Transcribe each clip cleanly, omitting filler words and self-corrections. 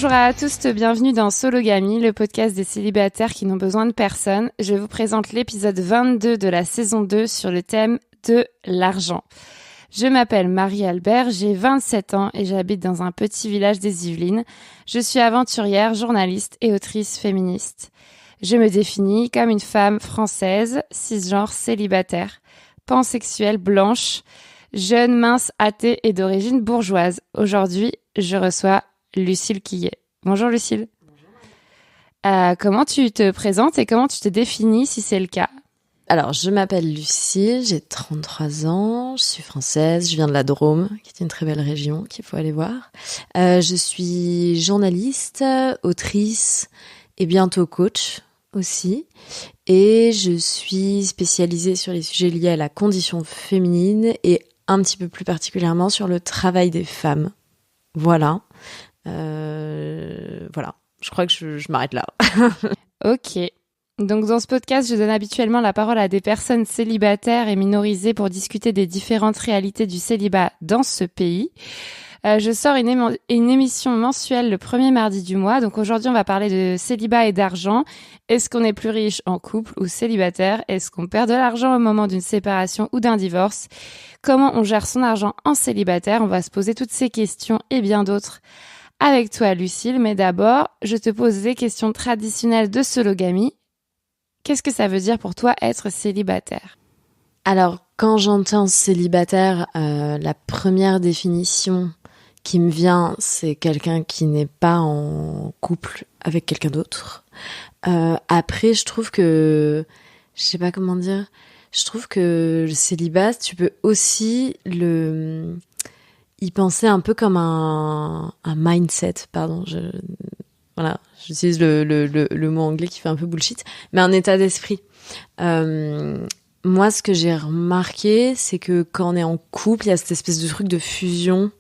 Bonjour à tous, bienvenue dans Sologamy, le podcast des célibataires qui n'ont besoin de personne. Je vous présente l'épisode 22 de la saison 2 sur le thème de l'argent. Je m'appelle Marie-Albert, j'ai 27 ans et j'habite dans un petit village des Yvelines. Je suis aventurière, journaliste et autrice féministe. Je me définis comme une femme française, cisgenre, célibataire, pansexuelle, blanche, jeune, mince, athée et d'origine bourgeoise. Aujourd'hui, je reçois Lucille Quillet. Bonjour Lucille. Bonjour. Comment tu te présentes et comment tu te définis si c'est le cas? Alors, je m'appelle Lucille, j'ai 33 ans, je suis française, je viens de la Drôme, qui est une très belle région qu'il faut aller voir. Je suis journaliste, autrice et bientôt coach aussi. Et je suis spécialisée sur les sujets liés à la condition féminine et un petit peu plus particulièrement sur le travail des femmes. Voilà. Voilà. Je crois que je m'arrête là. Ok. Donc dans ce podcast, je donne habituellement la parole à des personnes célibataires et minorisées pour discuter des différentes réalités du célibat dans ce pays. Je sors une émission mensuelle le premier mardi du mois. Donc aujourd'hui, on va parler de célibat et d'argent. Est-ce qu'on est plus riche en couple ou célibataire? Est-ce qu'on perd de l'argent au moment d'une séparation ou d'un divorce? Comment on gère son argent en célibataire? On va se poser toutes ces questions et bien d'autres avec toi, Lucille. Mais d'abord, je te pose des questions traditionnelles de Sologamy. Qu'est-ce que ça veut dire pour toi être célibataire? Alors, quand j'entends célibataire, la première définition qui me vient, c'est quelqu'un qui n'est pas en couple avec quelqu'un d'autre. Après, je trouve que, je sais pas comment dire, je trouve que le célibat, tu peux aussi y penser un peu comme un mindset, pardon, voilà, j'utilise le mot anglais qui fait un peu bullshit, mais un état d'esprit. Moi, ce que j'ai remarqué, c'est que quand on est en couple, il y a cette espèce de truc de fusion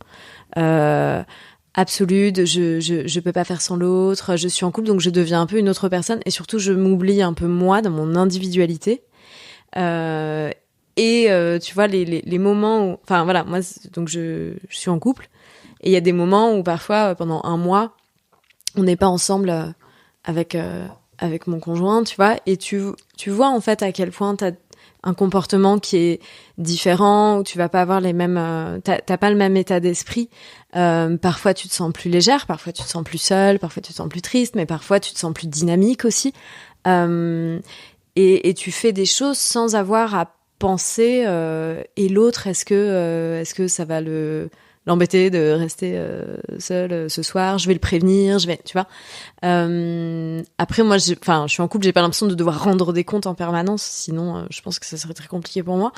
absolue, de je peux pas faire sans l'autre, je suis en couple, donc je deviens un peu une autre personne, et surtout, je m'oublie un peu moi, dans mon individualité. Tu vois, les moments où... Enfin, voilà, moi, donc je suis en couple, et il y a des moments où, parfois, pendant un mois, on n'est pas ensemble avec mon conjoint, tu vois, et tu vois en fait à quel point t'as un comportement qui est différent, où tu vas pas avoir les mêmes, t'as pas le même état d'esprit. Parfois tu te sens plus légère, parfois tu te sens plus seule, parfois tu te sens plus triste, mais parfois tu te sens plus dynamique aussi. Et tu fais des choses sans avoir à penser. Et l'autre, est-ce que ça va l'embêter de rester seul ce soir, je vais le prévenir, tu vois. Après, moi, je suis en couple, j'ai pas l'impression de devoir rendre des comptes en permanence, sinon je pense que ça serait très compliqué pour moi.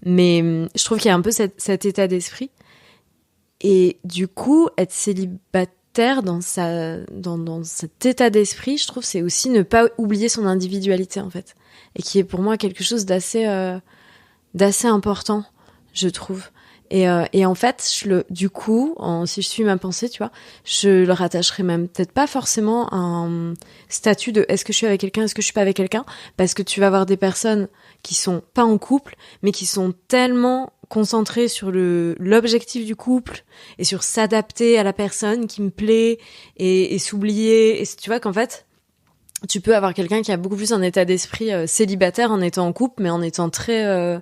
Mais je trouve qu'il y a un peu cet état d'esprit. Et du coup, être célibataire dans cet état d'esprit, je trouve, c'est aussi ne pas oublier son individualité, en fait. Et qui est pour moi quelque chose d'assez important, je trouve. Et en fait, du coup, si je suis ma pensée, tu vois, je le rattacherai même peut-être pas forcément à un statut de est-ce que je suis avec quelqu'un, est-ce que je suis pas avec quelqu'un, parce que tu vas avoir des personnes qui sont pas en couple, mais qui sont tellement concentrées sur l'objectif du couple et sur s'adapter à la personne qui me plaît et s'oublier. Et tu vois qu'en fait, tu peux avoir quelqu'un qui a beaucoup plus un état d'esprit célibataire en étant en couple, mais en étant très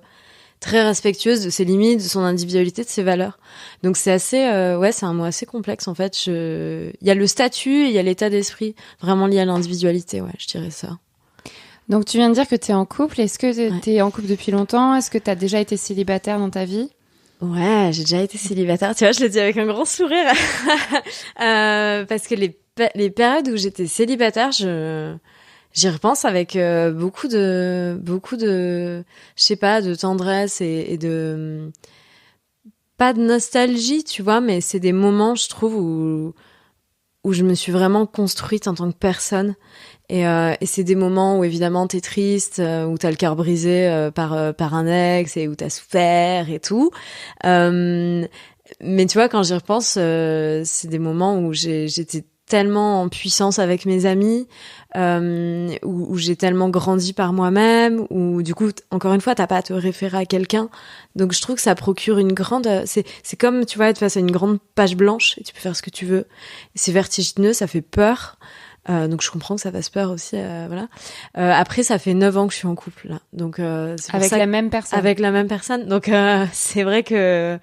respectueuse de ses limites, de son individualité, de ses valeurs. Donc c'est assez, c'est un mot assez complexe en fait. Il y a le statut et il y a l'état d'esprit vraiment lié à l'individualité, ouais, je dirais ça. Donc tu viens de dire que t'es en couple. Est-ce que t'es en couple depuis longtemps? Est-ce que t'as déjà été célibataire dans ta vie? Ouais, j'ai déjà été célibataire. Tu vois, je le dis avec un grand sourire. Parce que les périodes où j'étais célibataire, j'y repense avec beaucoup de, je sais pas, de tendresse et de, pas de nostalgie, tu vois, mais c'est des moments, je trouve, où je me suis vraiment construite en tant que personne. Et c'est des moments où évidemment t'es triste, où t'as le cœur brisé par un ex et où t'as souffert et tout. Mais tu vois, quand j'y repense, c'est des moments où j'étais tellement en puissance avec mes amis, où j'ai tellement grandi par moi-même, où du coup, encore une fois, t'as pas à te référer à quelqu'un. Donc je trouve que ça procure une grande... C'est comme, tu vois, être face à une grande page blanche et tu peux faire ce que tu veux. C'est vertigineux, ça fait peur. Donc je comprends que ça fasse peur aussi, voilà. Après, ça fait 9 ans que je suis en couple, là. Donc, c'est pour Avec ça la même personne. Avec la même personne. Donc c'est vrai que...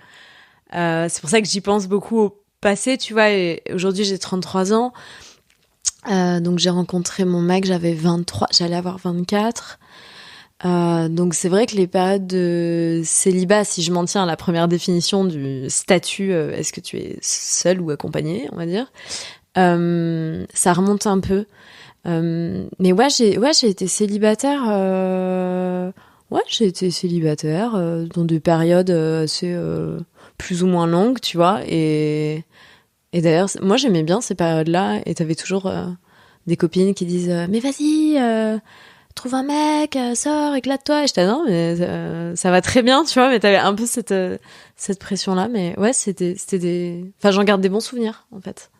c'est pour ça que j'y pense beaucoup au passé, tu vois. Et aujourd'hui, j'ai 33 ans. Donc j'ai rencontré mon mec, j'avais 23, j'allais avoir 24. Donc c'est vrai que les périodes de célibat, si je m'en tiens à la première définition du statut, est-ce que tu es seul ou accompagné, on va dire, ça remonte un peu. Mais j'ai été célibataire. J'ai été célibataire dans des périodes assez plus ou moins longues, tu vois. Et d'ailleurs, moi j'aimais bien ces périodes-là. Et t'avais toujours des copines qui disent mais vas-y, trouve un mec, sors, éclate-toi. Et j'étais non, mais ça va très bien, tu vois. Mais t'avais un peu cette pression-là. Mais ouais, c'était enfin, j'en garde des bons souvenirs en fait.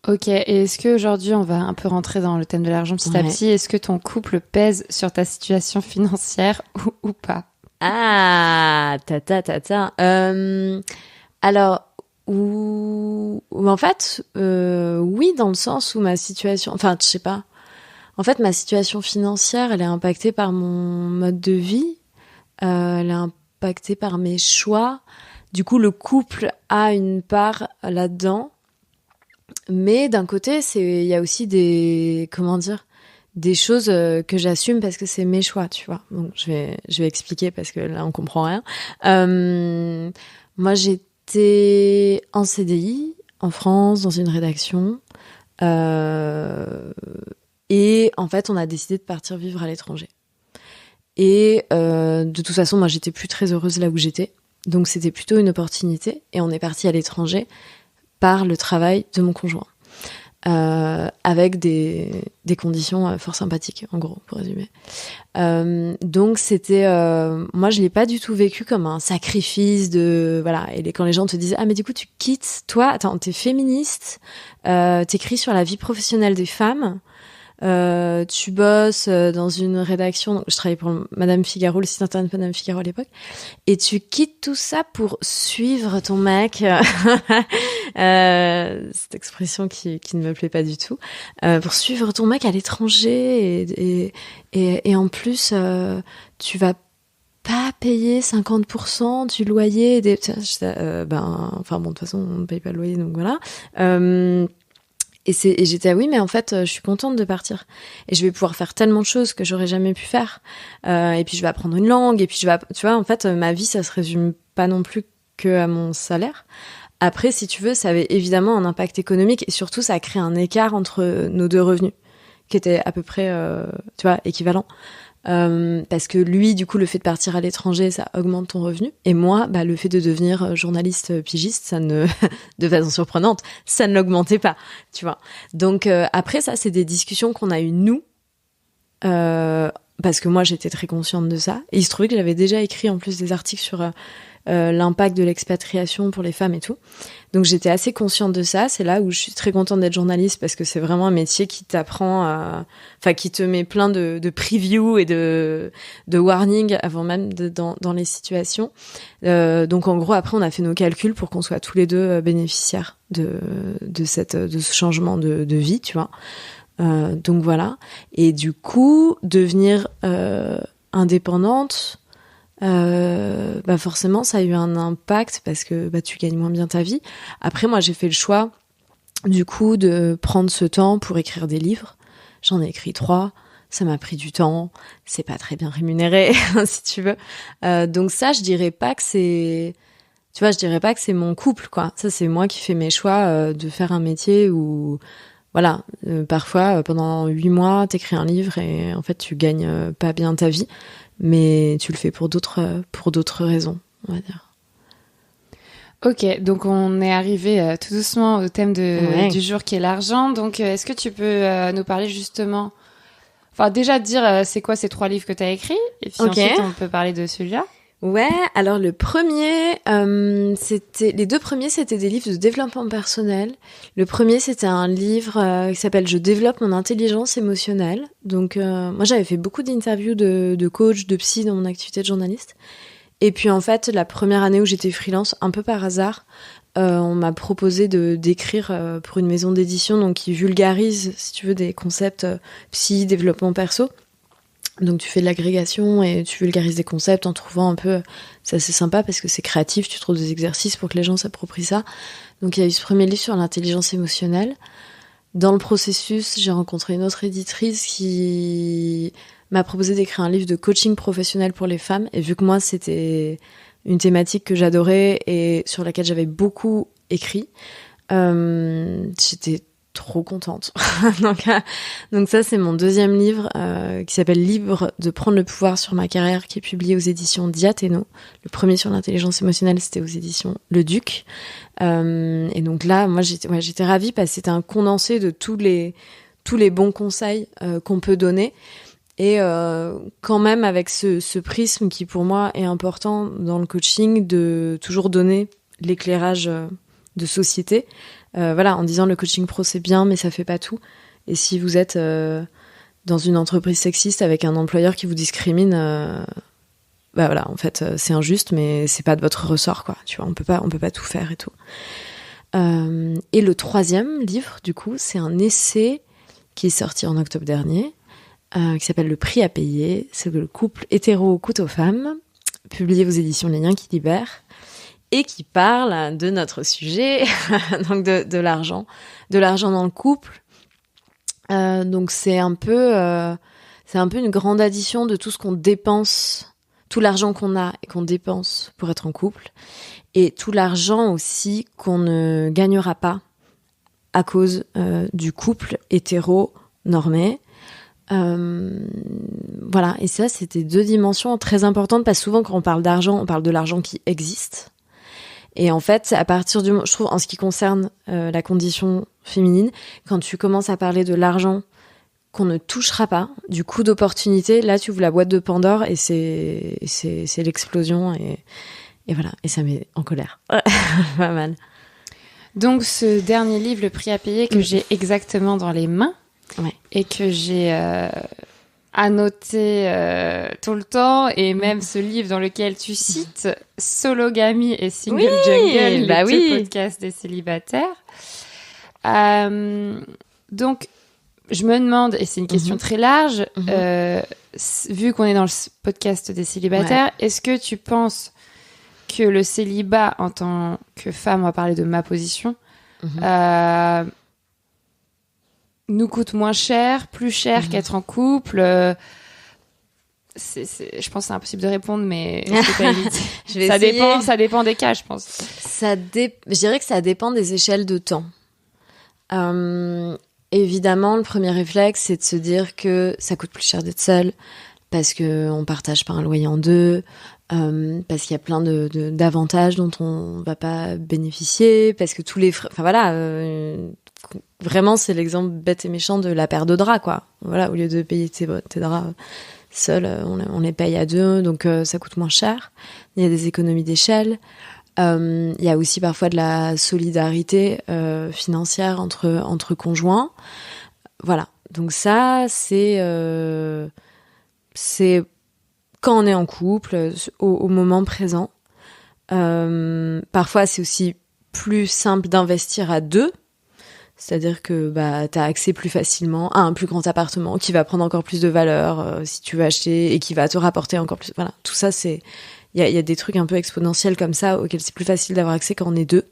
Ok, et est-ce qu'aujourd'hui, on va un peu rentrer dans le thème de l'argent petit à petit, est-ce que ton couple pèse sur ta situation financière ou pas? Ah, alors, en fait, oui, dans le sens où ma situation... Enfin, je sais pas. En fait, ma situation financière, elle est impactée par mon mode de vie. Elle est impactée par mes choix. Du coup, le couple a une part là-dedans. Mais d'un côté, il y a aussi des choses que j'assume parce que c'est mes choix, tu vois. Donc je vais expliquer parce que là on comprend rien. Moi j'étais en CDI en France dans une rédaction et en fait on a décidé de partir vivre à l'étranger. Et de toute façon moi j'étais plus très heureuse là où j'étais, donc c'était plutôt une opportunité et on est parti à l'étranger par le travail de mon conjoint. Avec des conditions fort sympathiques, en gros, pour résumer. Donc c'était... moi, je l'ai pas du tout vécu comme un sacrifice de... Voilà, et quand les gens te disent « Ah, mais du coup, tu quittes, toi, attends, t'es féministe, t'écris sur la vie professionnelle des femmes, tu bosses dans une rédaction... » Donc, je travaillais pour Madame Figaro, le site internet Madame Figaro à l'époque. Et tu quittes tout ça pour suivre ton mec. Cette expression qui ne me plaît pas du tout. Pour suivre ton mec à l'étranger et en plus, tu vas pas payer 50% du loyer. Enfin bon, de toute façon, on ne paye pas le loyer, donc voilà. Et j'étais oui, mais en fait, je suis contente de partir. Et je vais pouvoir faire tellement de choses que j'aurais jamais pu faire. Et puis je vais apprendre une langue. Et puis tu vois, en fait, ma vie, ça se résume pas non plus que à mon salaire. Après, si tu veux, ça avait évidemment un impact économique et surtout, ça a créé un écart entre nos deux revenus qui étaient à peu près, tu vois, équivalents. Parce que lui, du coup, le fait de partir à l'étranger, ça augmente ton revenu. Et moi, le fait de devenir journaliste pigiste, ça ne, de façon surprenante, ça ne l'augmentait pas, tu vois. Donc après, ça, c'est des discussions qu'on a eues nous, parce que moi, j'étais très consciente de ça. Et il se trouvait que j'avais déjà écrit en plus des articles sur l'impact de l'expatriation pour les femmes et tout. Donc j'étais assez consciente de ça. C'est là où je suis très contente d'être journaliste parce que c'est vraiment un métier qui t'apprend qui te met plein de previews et de warnings avant même dans les situations. Donc en gros, après, on a fait nos calculs pour qu'on soit tous les deux bénéficiaires de ce changement de vie, tu vois. Donc voilà. Et du coup, devenir indépendante, forcément ça a eu un impact parce que tu gagnes moins bien ta vie. Après moi j'ai fait le choix du coup de prendre ce temps pour écrire des livres. J'en ai écrit 3, ça m'a pris du temps, c'est pas très bien rémunéré si tu veux. Donc ça je dirais pas que c'est mon couple quoi. Ça c'est moi qui fais mes choix de faire un métier où voilà, parfois pendant 8 mois t'écris un livre et en fait tu gagnes pas bien ta vie. Mais tu le fais pour d'autres raisons, on va dire. Ok, donc on est arrivé tout doucement au thème du jour qui est l'argent. Donc est-ce que tu peux nous parler justement... Enfin déjà dire c'est quoi ces 3 livres que tu as écrits et puis ensuite on peut parler de celui-là. Ouais, alors le premier, les deux premiers, c'était des livres de développement personnel. Le premier, c'était un livre qui s'appelle Je développe mon intelligence émotionnelle. Donc, moi, j'avais fait beaucoup d'interviews de coach, de psy dans mon activité de journaliste. Et puis, en fait, la première année où j'étais freelance, un peu par hasard, on m'a proposé d'écrire pour une maison d'édition, donc qui vulgarise, si tu veux, des concepts psy, développement perso. Donc tu fais de l'agrégation et tu vulgarises des concepts en trouvant un peu... C'est assez sympa parce que c'est créatif, tu trouves des exercices pour que les gens s'approprient ça. Donc il y a eu ce premier livre sur l'intelligence émotionnelle. Dans le processus, j'ai rencontré une autre éditrice qui m'a proposé d'écrire un livre de coaching professionnel pour les femmes. Et vu que moi, c'était une thématique que j'adorais et sur laquelle j'avais beaucoup écrit, j'étais trop contente. donc ça, c'est mon deuxième livre qui s'appelle Libre de prendre le pouvoir sur ma carrière, qui est publié aux éditions Diathéno. Le premier sur l'intelligence émotionnelle, c'était aux éditions Le Duc. Et donc là, moi, j'étais ravie parce que c'était un condensé de tous les bons conseils qu'on peut donner. Et quand même avec ce prisme qui, pour moi, est important dans le coaching, de toujours donner l'éclairage de société. Voilà, en disant le coaching pro c'est bien, mais ça fait pas tout. Et si vous êtes dans une entreprise sexiste avec un employeur qui vous discrimine, bah voilà, en fait, c'est injuste, mais c'est pas de votre ressort, quoi. Tu vois, on peut pas tout faire et tout. Et le troisième livre, du coup, c'est un essai qui est sorti en octobre dernier, qui s'appelle Le prix à payer. C'est le couple hétéro couteau-femme, publié aux éditions Les Liens qui libèrent. Et qui parle de notre sujet, donc de l'argent dans le couple. Donc c'est un peu une grande addition de tout ce qu'on dépense, tout l'argent qu'on a et qu'on dépense pour être en couple, et tout l'argent aussi qu'on ne gagnera pas à cause du couple hétéro normé. Voilà, et ça, c'était deux dimensions très importantes, parce que souvent quand on parle d'argent, on parle de l'argent qui existe. Et en fait, à partir je trouve, en ce qui concerne la condition féminine, quand tu commences à parler de l'argent qu'on ne touchera pas, du coût d'opportunité, là, tu ouvres la boîte de Pandore et c'est l'explosion et voilà. Et ça met en colère. Pas mal. Donc, ce dernier livre, Le prix à payer, que j'ai exactement dans les mains, ouais, et que j'ai annoté tout le temps, et même ce livre dans lequel tu cites Sologamy et Single Jungle, les deux podcasts des célibataires. Donc, je me demande, et c'est une question très large, vu qu'on est dans le podcast des célibataires, est-ce que tu penses que le célibat en tant que femme, on va parler de ma position, nous coûte moins cher, plus cher qu'être en couple? Je pense que c'est impossible de répondre, mais ça dépend des cas, je pense. Je dirais que ça dépend des échelles de temps. Évidemment, le premier réflexe, c'est de se dire que ça coûte plus cher d'être seul, parce qu'on partage pas un loyer en deux, parce qu'il y a plein d'avantages dont on va pas bénéficier, parce que tous les frais... Enfin voilà... Vraiment, c'est l'exemple bête et méchant de la paire de draps, quoi. Voilà, au lieu de payer tes draps seuls, on les paye à deux, donc ça coûte moins cher. Il y a des économies d'échelle. Il y a aussi parfois de la solidarité financière entre conjoints. Voilà. Donc ça, c'est quand on est en couple, au moment présent. Parfois, c'est aussi plus simple d'investir à deux. C'est-à-dire que t'as accès plus facilement à un plus grand appartement qui va prendre encore plus de valeur si tu veux acheter, et qui va te rapporter encore plus. Voilà, tout ça, il y a des trucs un peu exponentiels comme ça auxquels c'est plus facile d'avoir accès quand on est deux.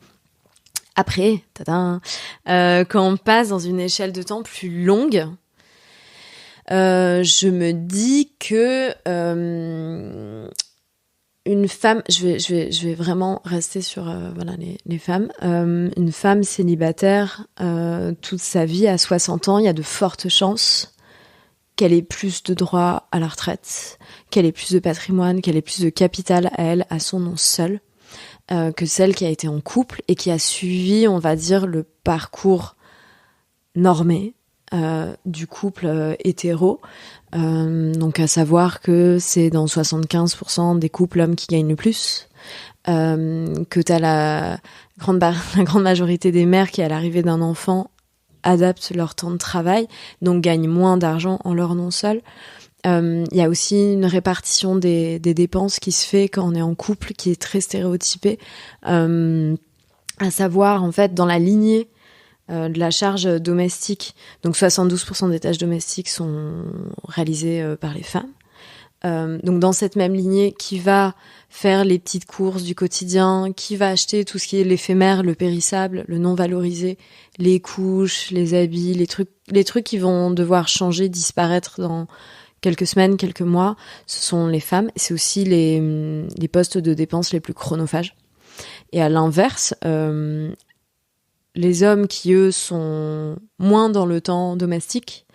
Après, quand on passe dans une échelle de temps plus longue, je me dis que une femme, je vais vraiment rester sur voilà les femmes. Une femme célibataire toute sa vie à 60 ans, il y a de fortes chances qu'elle ait plus de droits à la retraite, qu'elle ait plus de patrimoine, qu'elle ait plus de capital à elle, à son nom seul, que celle qui a été en couple et qui a suivi, on va dire, le parcours normé, du couple hétéro. Donc à savoir que c'est dans 75% des couples l'homme qui gagne le plus, que t'as la grande majorité des mères qui à l'arrivée d'un enfant adaptent leur temps de travail, donc gagnent moins d'argent en leur nom seul. Il y a aussi une répartition des dépenses qui se fait quand on est en couple, qui est très stéréotypée, à savoir en fait dans la lignée de la charge domestique. Donc 72% des tâches domestiques sont réalisées par les femmes. Donc dans cette même lignée, qui va faire les petites courses du quotidien, qui va acheter tout ce qui est l'éphémère, le périssable, le non valorisé, les couches, les habits, les trucs qui vont devoir changer, disparaître dans quelques semaines, quelques mois, ce sont les femmes. C'est aussi les postes de dépenses les plus chronophages. Et à l'inverse, les hommes qui, eux, sont moins dans le temps domestique,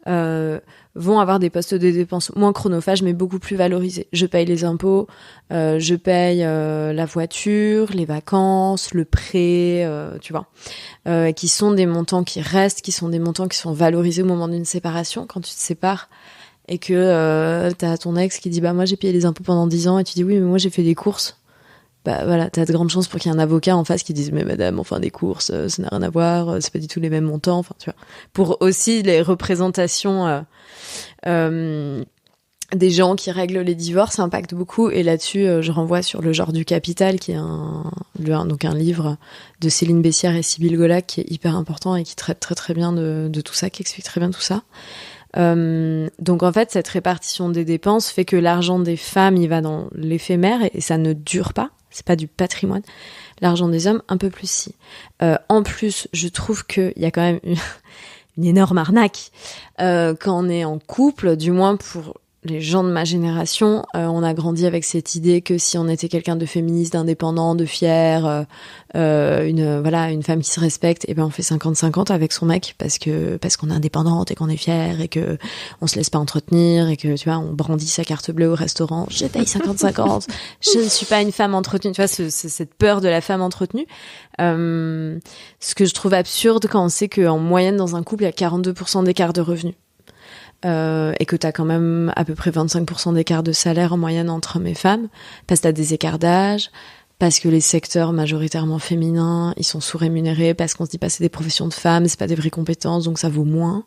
vont avoir des postes de dépenses moins chronophages, mais beaucoup plus valorisés. Je paye les impôts, je paye la voiture, les vacances, le prêt, tu vois, qui sont des montants qui restent, qui sont des montants qui sont valorisés au moment d'une séparation, quand tu te sépares, et que t'as ton ex qui dit « bah moi j'ai payé les impôts pendant 10 ans », et tu dis « oui, mais moi j'ai fait des courses ». Bah voilà, t'as de grandes chances pour qu'il y ait un avocat en face qui dise mais madame, enfin des courses, ça n'a rien à voir, c'est pas du tout les mêmes montants, enfin tu vois. Pour aussi les représentations des gens qui règlent les divorces, ça impacte beaucoup. Et là-dessus, je renvoie sur Le genre du capital, qui est un livre de Céline Bessière et Sybille Golac qui est hyper important et qui traite très très bien de tout ça, qui explique très bien tout ça. Donc en fait, cette répartition des dépenses fait que l'argent des femmes, il va dans l'éphémère et ça ne dure pas. C'est pas du patrimoine. L'argent des hommes, un peu plus si. En plus, je trouve qu'il y a quand même une énorme arnaque quand on est en couple, du moins pour les gens de ma génération. On a grandi avec cette idée que si on était quelqu'un de féministe, d'indépendant, de fier, une femme qui se respecte, et ben on fait 50-50 avec son mec parce qu'on est indépendante et qu'on est fière et que on se laisse pas entretenir et que tu vois on brandit sa carte bleue au restaurant. Je paye 50-50. Je ne suis pas une femme entretenue. Tu vois cette peur de la femme entretenue. Ce que je trouve absurde quand on sait qu'en moyenne dans un couple il y a 42% d'écart de revenus. Et que t'as quand même à peu près 25% d'écart de salaire en moyenne entre hommes et femmes, parce que t'as des écarts d'âge, parce que les secteurs majoritairement féminins, ils sont sous-rémunérés, parce qu'on se dit pas c'est des professions de femmes, c'est pas des vraies compétences, donc ça vaut moins.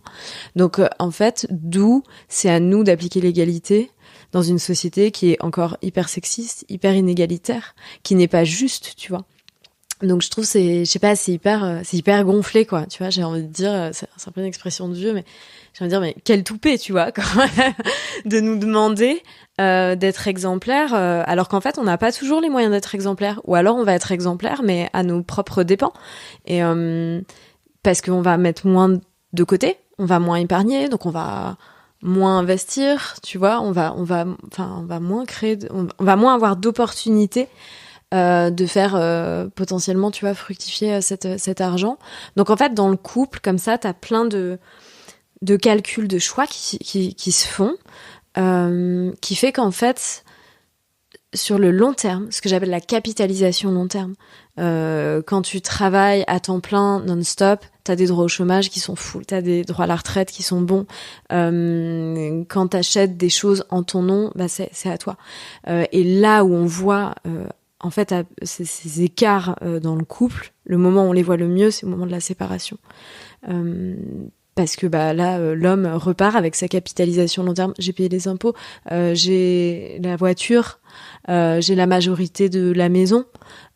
Donc en fait, d'où c'est à nous d'appliquer l'égalité dans une société qui est encore hyper sexiste, hyper inégalitaire, qui n'est pas juste, tu vois. Donc je trouve c'est hyper gonflé quoi, tu vois, j'ai envie de dire, c'est un peu une expression de vieux, mais j'ai envie de dire mais quel toupet, tu vois, quand même, de nous demander d'être exemplaire alors qu'en fait on n'a pas toujours les moyens d'être exemplaire, ou alors on va être exemplaire mais à nos propres dépens, et parce qu'on va mettre moins de côté, on va moins épargner, donc on va moins investir, tu vois, on va moins créer, on va moins avoir d'opportunités de faire potentiellement, tu vois, fructifier cet argent. Donc en fait, dans le couple, comme ça, t'as plein de calculs, de choix qui se font, qui fait qu'en fait, sur le long terme, ce que j'appelle la capitalisation long terme, quand tu travailles à temps plein, non-stop, t'as des droits au chômage qui sont full, t'as des droits à la retraite qui sont bons, quand t'achètes des choses en ton nom, bah c'est à toi. Et là où on voit en fait, ces écarts dans le couple, le moment où on les voit le mieux, c'est au moment de la séparation. Parce que bah là, l'homme repart avec sa capitalisation long terme. J'ai payé les impôts, j'ai la voiture, j'ai la majorité de la maison.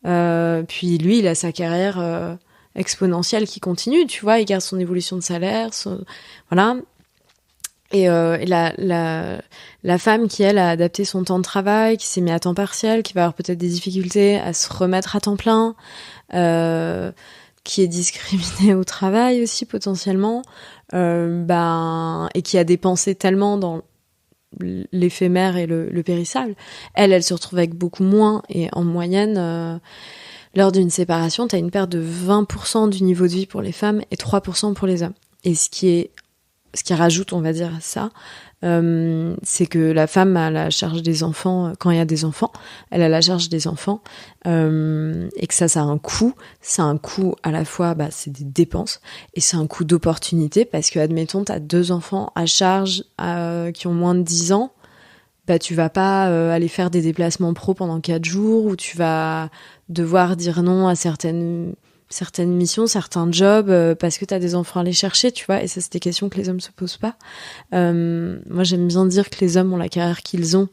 Puis lui, il a sa carrière exponentielle qui continue, tu vois. Il garde son évolution de salaire, voilà. Et la femme qui, elle, a adapté son temps de travail, qui s'est mis à temps partiel, qui va avoir peut-être des difficultés à se remettre à temps plein, qui est discriminée au travail aussi potentiellement, et qui a dépensé tellement dans l'éphémère et le périssable, elle se retrouve avec beaucoup moins, et en moyenne, lors d'une séparation, t'as une perte de 20% du niveau de vie pour les femmes et 3% pour les hommes. Et ce qui est ce qui rajoute, on va dire, ça, c'est que la femme a la charge des enfants quand il y a des enfants. Elle a la charge des enfants et que ça a un coût. C'est un coût à la fois, c'est des dépenses et c'est un coût d'opportunité parce que, admettons, t'as 2 enfants à charge qui ont moins de 10 ans. Tu vas pas aller faire des déplacements pro pendant 4 jours ou tu vas devoir dire non à certaines missions, certains jobs parce que t'as des enfants à aller chercher, tu vois, et ça c'est des questions que les hommes se posent pas. Moi j'aime bien dire que les hommes ont la carrière qu'ils ont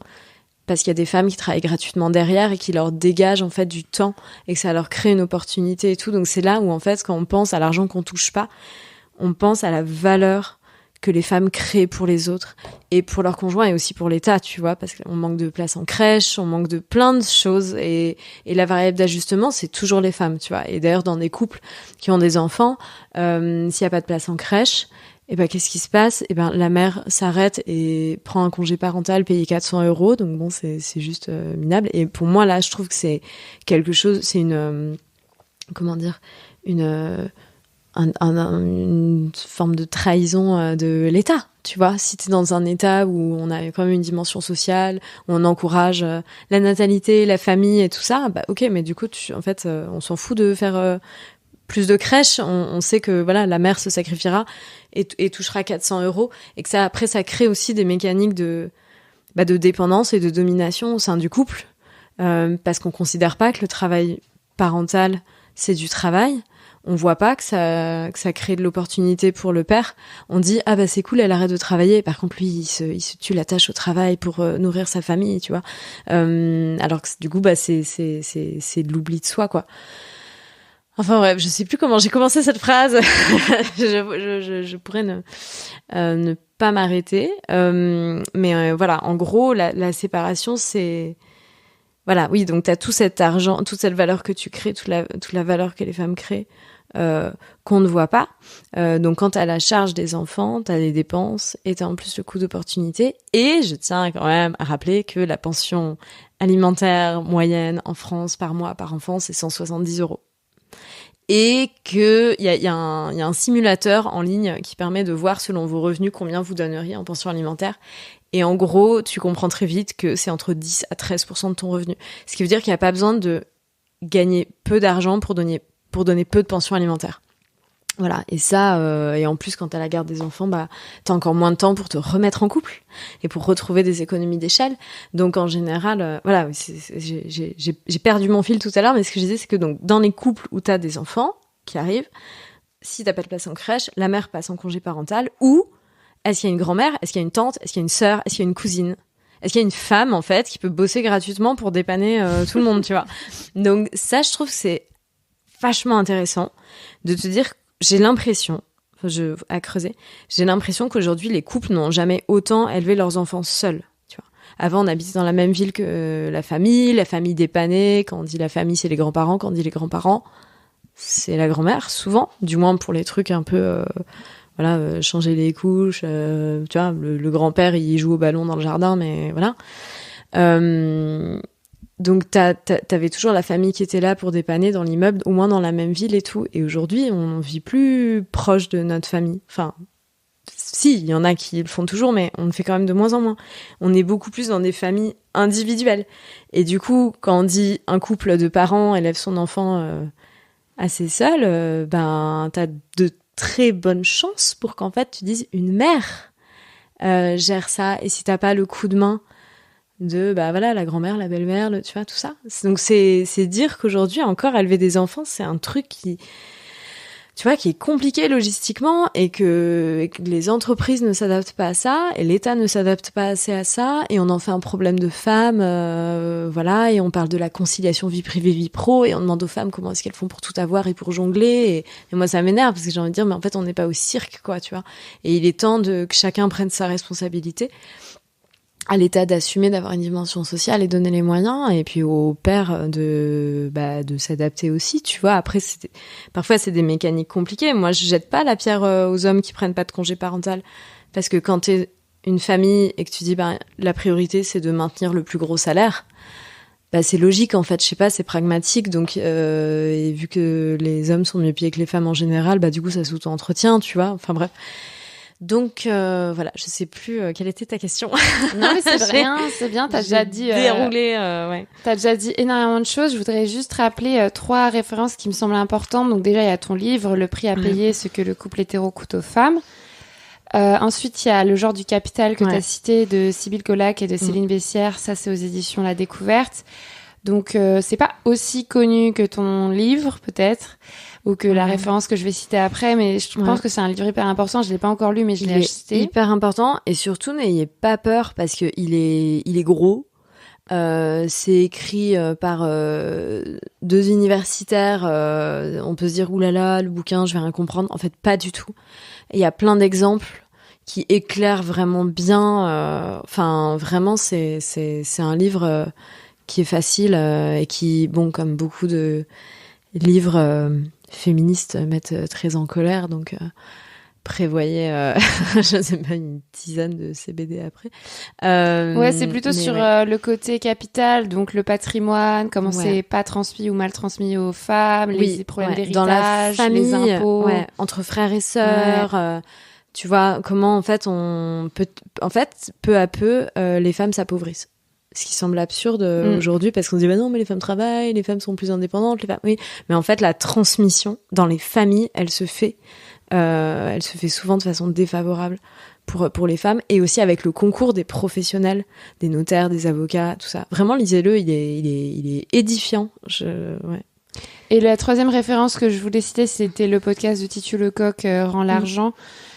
parce qu'il y a des femmes qui travaillent gratuitement derrière et qui leur dégagent en fait du temps et que ça leur crée une opportunité et tout. Donc c'est là où en fait quand on pense à l'argent qu'on touche pas, on pense à la valeur que les femmes créent pour les autres et pour leurs conjoints et aussi pour l'État, tu vois, parce qu'on manque de place en crèche, on manque de plein de choses et la variable d'ajustement, c'est toujours les femmes, tu vois. Et d'ailleurs, dans des couples qui ont des enfants, s'il y a pas de place en crèche, qu'est-ce qui se passe? La mère s'arrête et prend un congé parental payé 400 €. Donc bon, c'est juste minable. Et pour moi, là, je trouve que c'est quelque chose, c'est une forme de trahison de l'État, tu vois. Si t'es dans un État où on a quand même une dimension sociale, où on encourage la natalité, la famille et tout ça, ok, mais du coup, on s'en fout de faire plus de crèches. On sait que voilà, la mère se sacrifiera et touchera 400 € et que ça, après, ça crée aussi des mécaniques de dépendance et de domination au sein du couple, parce qu'on considère pas que le travail parental, c'est du travail. On voit pas que ça crée de l'opportunité pour le père. On dit c'est cool, elle arrête de travailler. Par contre lui il se tue la tâche au travail pour nourrir sa famille, tu vois. Alors que du coup c'est de l'oubli de soi, quoi. Enfin bref, je sais plus comment j'ai commencé cette phrase. je pourrais ne pas m'arrêter. Mais voilà, en gros la séparation c'est voilà, oui, donc t'as tout cet argent, toute cette valeur que tu crées, toute la valeur que les femmes créent, qu'on ne voit pas. Donc quand t'as la charge des enfants, t'as les dépenses et t'as en plus le coût d'opportunité. Et je tiens quand même à rappeler que la pension alimentaire moyenne en France par mois, par enfant, c'est 170 €. Et que il y a un simulateur en ligne qui permet de voir selon vos revenus combien vous donneriez en pension alimentaire. Et en gros, tu comprends très vite que c'est entre 10 à 13% de ton revenu. Ce qui veut dire qu'il n'y a pas besoin de gagner peu d'argent pour donner peu de pension alimentaire. Voilà. Et ça, et en plus, quand t'as la garde des enfants, t'as encore moins de temps pour te remettre en couple et pour retrouver des économies d'échelle. Donc, en général, voilà, j'ai perdu mon fil tout à l'heure, mais ce que je disais, c'est que donc, dans les couples où t'as des enfants qui arrivent, si t'as pas de place en crèche, la mère passe en congé parental ou est-ce qu'il y a une grand-mère? Est-ce qu'il y a une tante? Est-ce qu'il y a une sœur? Est-ce qu'il y a une cousine? Est-ce qu'il y a une femme, en fait, qui peut bosser gratuitement pour dépanner tout le monde, tu vois? Donc ça, je trouve que c'est vachement intéressant de te dire, j'ai l'impression, à creuser, j'ai l'impression qu'aujourd'hui, les couples n'ont jamais autant élevé leurs enfants seuls, tu vois. Avant, on habitait dans la même ville que la famille dépannait. Quand on dit la famille, c'est les grands-parents. Quand on dit les grands-parents, c'est la grand-mère, souvent, du moins pour les trucs un peu... changer les couches, tu vois, le grand-père il joue au ballon dans le jardin, mais voilà. Donc t'avais toujours la famille qui était là pour dépanner dans l'immeuble, au moins dans la même ville et tout. Et aujourd'hui, on vit plus proche de notre famille. Enfin, si, il y en a qui le font toujours, mais on le fait quand même de moins en moins. On est beaucoup plus dans des familles individuelles. Et du coup, quand on dit un couple de parents élève son enfant assez seul, t'as de très bonne chance pour qu'en fait tu dises une mère gère ça, et si t'as pas le coup de main de la grand-mère, la belle-mère, tu vois, tout ça. Donc c'est dire qu'aujourd'hui encore élever des enfants, c'est un truc qui est compliqué logistiquement et que les entreprises ne s'adaptent pas à ça et l'État ne s'adapte pas assez à ça et on en fait un problème de femmes, et on parle de la conciliation vie privée vie pro et on demande aux femmes comment est-ce qu'elles font pour tout avoir et pour jongler et moi ça m'énerve parce que j'ai envie de dire mais en fait on n'est pas au cirque, quoi, tu vois, et il est temps que chacun prenne sa responsabilité, à l'État d'assumer, d'avoir une dimension sociale et donner les moyens, et puis au père de s'adapter aussi, tu vois. Après, parfois c'est des mécaniques compliquées. Moi, je jette pas la pierre aux hommes qui prennent pas de congé parental, parce que quand t'es une famille et que tu dis la priorité c'est de maintenir le plus gros salaire, c'est logique en fait. Je sais pas, c'est pragmatique. Donc et vu que les hommes sont mieux payés que les femmes en général, du coup ça s'auto-entretient, tu vois. Enfin bref. Donc voilà, je sais plus quelle était ta question. Non mais c'est rien, c'est bien, t'as déjà dit ouais. T'as déjà dit énormément de choses. Je voudrais juste rappeler 3 références qui me semblent importantes. Donc déjà, il y a ton livre, Le prix à payer, ce que le couple hétéro coûte aux femmes. Ensuite, il y a Le genre du capital que t'as cité de Sybille Colac et de Céline Bessières. Ça, c'est aux éditions La Découverte. Donc, c'est pas aussi connu que ton livre, peut-être, ou que la référence que je vais citer après, mais je pense que c'est un livre hyper important. Je l'ai pas encore lu, mais je l'ai acheté. Hyper important, et surtout, n'ayez pas peur parce que il est gros. C'est écrit par 2 universitaires. On peut se dire oulala, le bouquin, je vais rien comprendre. En fait, pas du tout. Il y a plein d'exemples qui éclairent vraiment bien. Enfin, vraiment, c'est un livre qui est facile et qui, bon, comme beaucoup de livres féministes, mettent très en colère. Donc, prévoyez, je sais pas, une dizaine de CBD après. Ouais, c'est plutôt sur le côté capital, donc le patrimoine, comment c'est pas transmis ou mal transmis aux femmes, les problèmes d'héritage, dans la famille, les impôts. Entre frères et sœurs. Tu vois, comment en fait peu à peu, les femmes s'appauvrissent. Ce qui semble absurde aujourd'hui, parce qu'on se dit bah non, mais les femmes travaillent, les femmes sont plus indépendantes, les femmes. Oui, mais en fait la transmission dans les familles, elle se fait souvent de façon défavorable pour les femmes, et aussi avec le concours des professionnels, des notaires, des avocats, tout ça. Vraiment, lisez-le, il est édifiant. Et la 3e référence que je voulais citer, c'était le podcast de Titu Lecoq, Rends l'argent,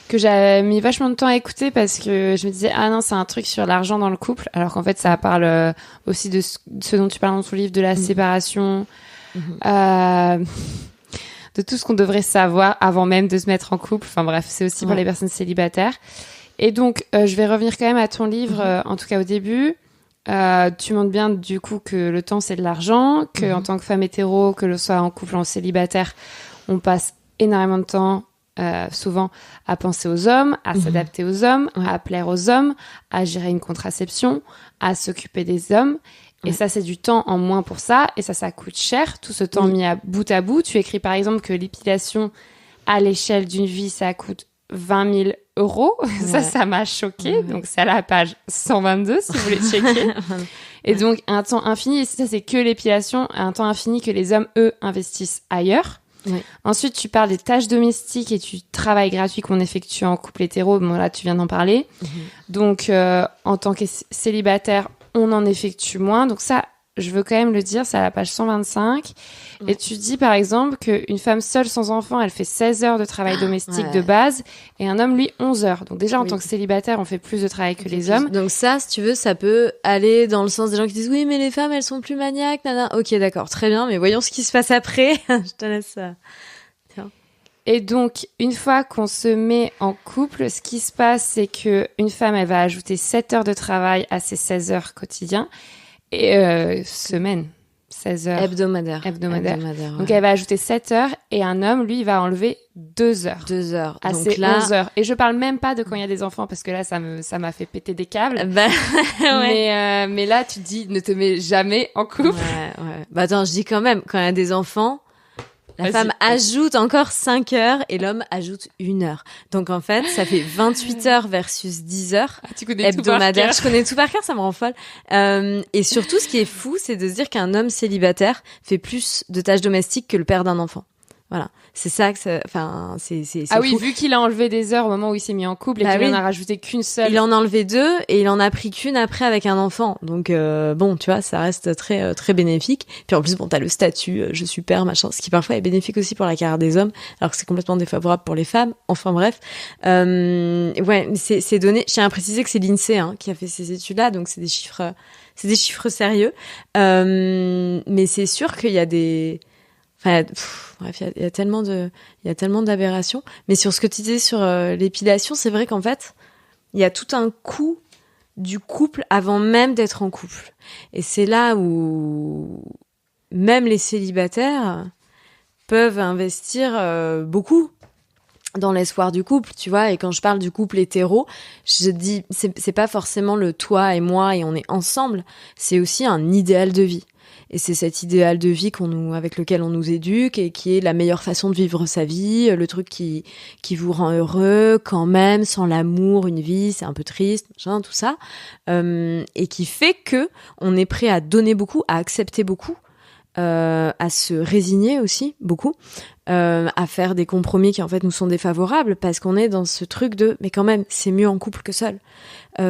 que j'avais mis vachement de temps à écouter parce que je me disais ah non, c'est un truc sur l'argent dans le couple, alors qu'en fait ça parle aussi de ce dont tu parles dans ton livre, de la séparation, de tout ce qu'on devrait savoir avant même de se mettre en couple. Enfin bref, c'est aussi pour les personnes célibataires. Et donc je vais revenir quand même à ton livre, en tout cas au début. Tu montres bien du coup que le temps c'est de l'argent, que en tant que femme hétéro, que l'on soit en couple ou en célibataire, on passe énormément de temps souvent à penser aux hommes, à s'adapter aux hommes, à plaire aux hommes, à gérer une contraception, à s'occuper des hommes. Et ça, c'est du temps en moins pour ça. Et ça coûte cher, tout ce temps mis à bout. Tu écris par exemple que l'épilation à l'échelle d'une vie, ça coûte 20 000 euros. Ça m'a choquée. Donc, c'est à la page 122, si vous voulez checker. Et donc, un temps infini, ça, c'est que l'épilation, un temps infini que les hommes, eux, investissent ailleurs. Ensuite, tu parles des tâches domestiques et du travail gratuit qu'on effectue en couple hétéro. Bon, là, tu viens d'en parler. Donc, en tant que célibataire, on en effectue moins. Donc ça, je veux quand même le dire, c'est à la page 125. Et tu dis, par exemple, qu'une femme seule sans enfant, elle fait 16 heures de travail domestique de base, et un homme, lui, 11 heures. Donc déjà, en tant que célibataire, on fait plus de travail que les hommes. Donc ça, si tu veux, ça peut aller dans le sens des gens qui disent oui, mais les femmes, elles sont plus maniaques, nana. Ok, d'accord, très bien, mais voyons ce qui se passe après. Je te laisse Tiens. Et donc, une fois qu'on se met en couple, ce qui se passe, c'est que une femme, elle va ajouter 7 heures de travail à ses 16 heures quotidiens, et semaine. 16 heures. Hebdomadaire. Donc, elle va ajouter 7 heures, et un homme, lui, il va enlever 2 heures. 2 heures. À donc ses là... 11 heures. Et je parle même pas de quand il y a des enfants, parce que là, ça m'a fait péter des câbles. Mais là, tu te dis, ne te mets jamais en couple. Bah attends, je dis quand même, quand il y a des enfants, la femme ajoute encore 5 heures et l'homme ajoute 1 heure. Donc en fait, ça fait 28 heures versus 10 heures hebdomadaires. Je connais tout par cœur, ça me rend folle. Et surtout, ce qui est fou, c'est de se dire qu'un homme célibataire fait plus de tâches domestiques que le père d'un enfant. Voilà, c'est ça que c'est ah oui, fou. vu qu'il a enlevé des heures au moment où il s'est mis en couple et qu'il en a rajouté qu'une seule. Il en a enlevé 2 et il en a pris qu'une après avec un enfant. Donc bon, tu vois, ça reste très très bénéfique. Puis en plus, bon, t'as le statut je suis père, machin, ce qui parfois est bénéfique aussi pour la carrière des hommes, alors que c'est complètement défavorable pour les femmes. Enfin bref, c'est donné. Je tiens à préciser que c'est l'INSEE qui a fait ces études-là, donc c'est des chiffres sérieux. Mais c'est sûr qu'il y a des Enfin, bref, il y a tellement d'aberrations. Mais sur ce que tu disais sur l'épilation, c'est vrai qu'en fait, il y a tout un coût du couple avant même d'être en couple. Et c'est là où même les célibataires peuvent investir beaucoup dans l'espoir du couple, tu vois. Et quand je parle du couple hétéro, je dis c'est pas forcément le toi et moi et on est ensemble. C'est aussi un idéal de vie. Et c'est cet idéal de vie avec lequel on nous éduque et qui est la meilleure façon de vivre sa vie, le truc qui vous rend heureux quand même. Sans l'amour, une vie, c'est un peu triste, machin, tout ça. Et qui fait que on est prêt à donner beaucoup, à accepter beaucoup, à se résigner aussi beaucoup, à faire des compromis qui en fait nous sont défavorables parce qu'on est dans ce truc de mais quand même c'est mieux en couple que seul,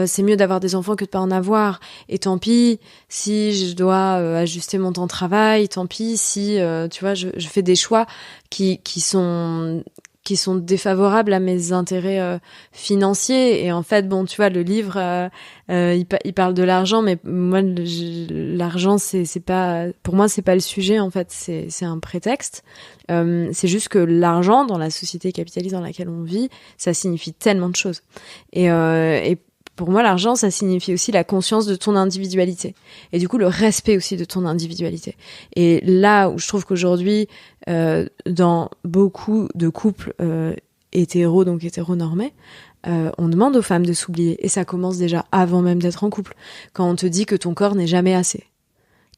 c'est mieux d'avoir des enfants que de pas en avoir, et tant pis si je dois ajuster mon temps de travail, tant pis si tu vois je fais des choix qui sont défavorables à mes intérêts financiers. Et en fait, bon, tu vois, le livre, il parle de l'argent, mais moi, l'argent, c'est pas, pour moi, c'est pas le sujet. En fait, c'est un prétexte. C'est juste que l'argent, dans la société capitaliste dans laquelle on vit, ça signifie tellement de choses. Et pour moi, l'argent, ça signifie aussi la conscience de ton individualité. Et du coup, le respect aussi de ton individualité. Et là où je trouve qu'aujourd'hui, dans beaucoup de couples hétéros, donc hétéronormés, on demande aux femmes de s'oublier. Et ça commence déjà avant même d'être en couple. Quand on te dit que ton corps n'est jamais assez.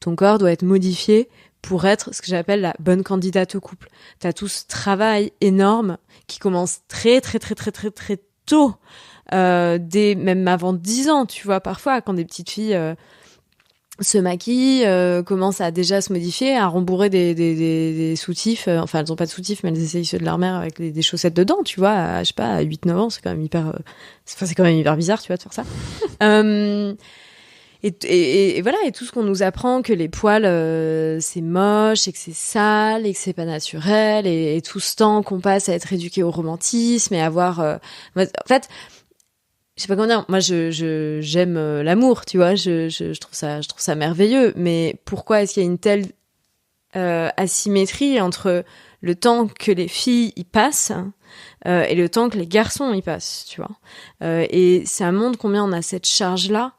Ton corps doit être modifié pour être ce que j'appelle la bonne candidate au couple. T'as tout ce travail énorme qui commence très, très, très, très, très, très tôt. Même avant 10 ans, tu vois, parfois, quand des petites filles se maquillent, commencent à déjà se modifier, à rembourrer des soutifs, enfin, elles ont pas de soutifs, mais elles essayent ceux de leur mère avec des chaussettes dedans, tu vois, je sais pas, à 8-9 ans, c'est quand même hyper bizarre, tu vois, de faire ça. Et voilà, et tout ce qu'on nous apprend, que les poils, c'est moche, et que c'est sale, et que c'est pas naturel, et tout ce temps qu'on passe à être éduqué au romantisme, et avoir... en fait... Je sais pas comment dire, moi j'aime l'amour, tu vois, je trouve ça merveilleux, mais pourquoi est-ce qu'il y a une telle asymétrie entre le temps que les filles y passent et le temps que les garçons y passent, tu vois. Et ça montre combien on a cette charge-là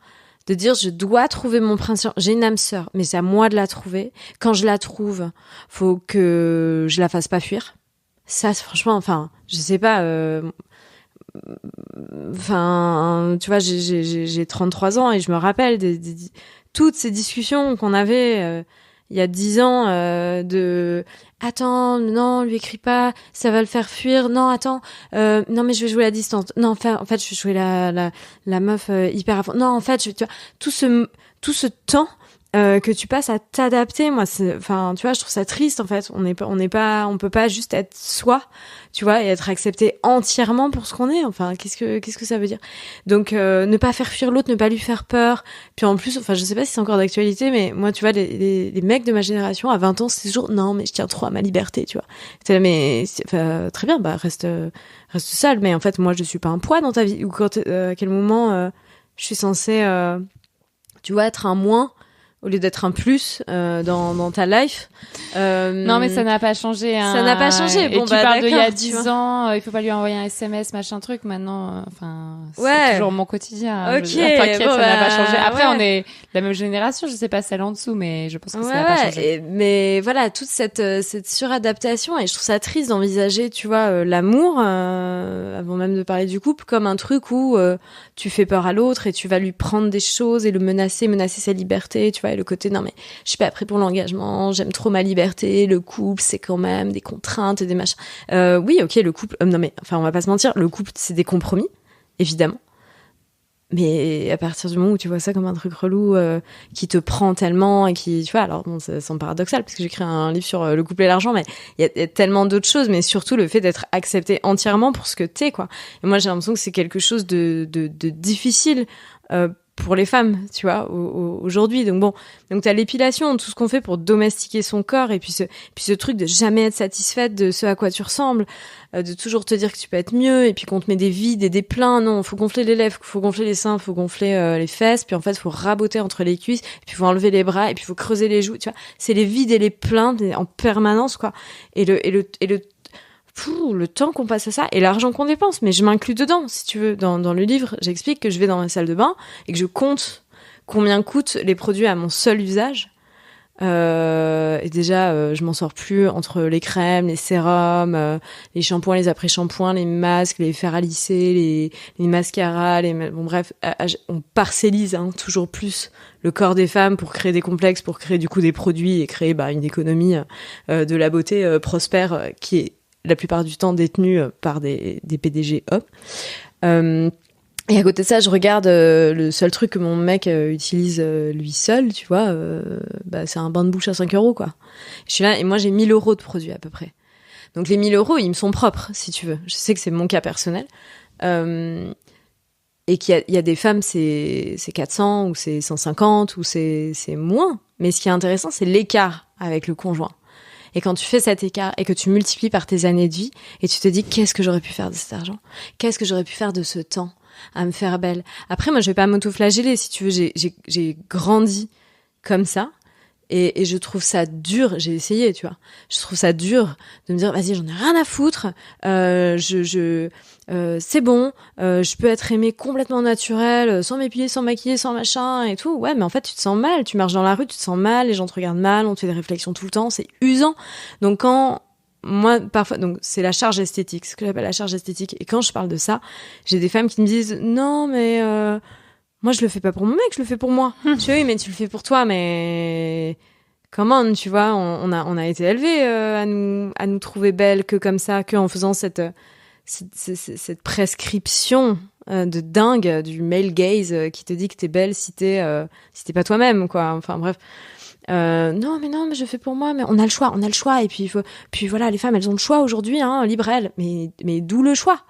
de dire je dois trouver mon prince, j'ai une âme sœur, mais c'est à moi de la trouver. Quand je la trouve, faut que je la fasse pas fuir. Ça, franchement, enfin, je sais pas... Enfin, tu vois, j'ai 33 ans et je me rappelle toutes ces discussions qu'on avait il y a 10 ans de attends, non, lui écris pas, ça va le faire fuir. Non, attends, non mais je vais jouer à distance. Non, en fait, je vais jouer la meuf hyper à fond. Non, en fait, tu vois, tout ce temps que tu passes à t'adapter, moi, enfin, tu vois, je trouve ça triste en fait. On peut pas juste être soi, tu vois, et être accepté entièrement pour ce qu'on est. Enfin, qu'est-ce que ça veut dire? Donc, ne pas faire fuir l'autre, ne pas lui faire peur. Puis en plus, enfin, je sais pas si c'est encore d'actualité, mais moi, tu vois, les mecs de ma génération à 20 ans, c'est toujours non, mais je tiens trop à ma liberté, tu vois. T'es là, mais très bien, bah reste seul. Mais en fait, moi, je suis pas un poids dans ta vie. Ou à quel moment je suis censée, tu vois, être un moins au lieu d'être un plus dans ta life. Non, mais ça n'a pas changé. Hein. Ça n'a pas changé. Et bon, tu bah, parles d'il y a 10 vois. ans, il faut pas lui envoyer un SMS, machin truc. Maintenant, enfin, ouais. c'est toujours mon quotidien. Ok. T'inquiète, bon, ça n'a pas changé. Après, ouais. on est la même génération. Je sais pas celle en dessous, mais je pense que ça n'a ouais, pas changé. Mais voilà, toute cette suradaptation, et je trouve ça triste d'envisager, tu vois, l'amour, avant même de parler du couple, comme un truc où tu fais peur à l'autre et tu vas lui prendre des choses et le menacer sa liberté, tu vois, et le côté non mais je suis pas prêt pour l'engagement, j'aime trop ma liberté, le couple c'est quand même des contraintes, des machins. Oui, ok, le couple, non mais enfin on va pas se mentir, le couple c'est des compromis, évidemment. Mais à partir du moment où tu vois ça comme un truc relou qui te prend tellement et qui, tu vois, alors bon, ça semble paradoxal parce que j'écris un livre sur le couple et l'argent, mais il y a tellement d'autres choses, mais surtout le fait d'être accepté entièrement pour ce que t'es, quoi. Et moi, j'ai l'impression que c'est quelque chose de difficile pour les femmes, tu vois, aujourd'hui. Donc t'as l'épilation, tout ce qu'on fait pour domestiquer son corps, et puis ce truc de jamais être satisfaite de ce à quoi tu ressembles, de toujours te dire que tu peux être mieux, et puis qu'on te met des vides et des pleins. Non, faut gonfler les lèvres, faut gonfler les seins, faut gonfler les fesses, puis en fait faut raboter entre les cuisses, et puis faut enlever les bras, et puis faut creuser les joues, tu vois. C'est les vides et les pleins en permanence, quoi. Et le temps qu'on passe à ça et l'argent qu'on dépense, mais je m'inclus dedans, si tu veux. Dans le livre, j'explique que je vais dans ma salle de bain et que je compte combien coûtent les produits à mon seul usage. Et déjà, je m'en sors plus entre les crèmes, les sérums, les shampoings, les après-shampoings, les masques, les fers à lisser, les mascaras, bon bref, on parcellise toujours plus le corps des femmes pour créer des complexes, pour créer du coup des produits et créer une économie de la beauté prospère qui est la plupart du temps détenue par des PDG hommes. Et à côté de ça, je regarde le seul truc que mon mec utilise lui seul, tu vois, c'est un bain de bouche à 5 euros, quoi. Je suis là, et moi j'ai 1 000 euros de produits à peu près. Donc les 1 000 euros, ils me sont propres, si tu veux. Je sais que c'est mon cas personnel. Et qu'il y a des femmes, c'est 400 ou c'est 150 ou c'est moins. Mais ce qui est intéressant, c'est l'écart avec le conjoint. Et quand tu fais cet écart et que tu multiplies par tes années de vie et tu te dis qu'est-ce que j'aurais pu faire de cet argent ? Qu'est-ce que j'aurais pu faire de ce temps à me faire belle ? Après, moi, je vais pas m'auto-flageller, si tu veux. J'ai grandi comme ça. Et je trouve ça dur, j'ai essayé, tu vois. Je trouve ça dur de me dire, vas-y, j'en ai rien à foutre, c'est bon, je peux être aimée complètement naturelle, sans m'épiler, sans maquiller, sans machin et tout. Ouais, mais en fait, tu te sens mal, tu marches dans la rue, tu te sens mal, les gens te regardent mal, on te fait des réflexions tout le temps, c'est usant. Donc moi, parfois, donc c'est la charge esthétique, ce que j'appelle la charge esthétique. Et quand je parle de ça, j'ai des femmes qui me disent, non, mais moi, je le fais pas pour mon mec, je le fais pour moi. Tu vois, oui, mais tu le fais pour toi, mais comment, tu vois, on a été élevés à nous trouver belles que comme ça, que en faisant cette prescription de dingue du male gaze qui te dit que t'es belle si t'es pas toi-même, quoi. Enfin bref. Non, mais je fais pour moi, mais on a le choix. Et puis voilà, les femmes, elles ont le choix aujourd'hui, libre elles. Mais d'où le choix?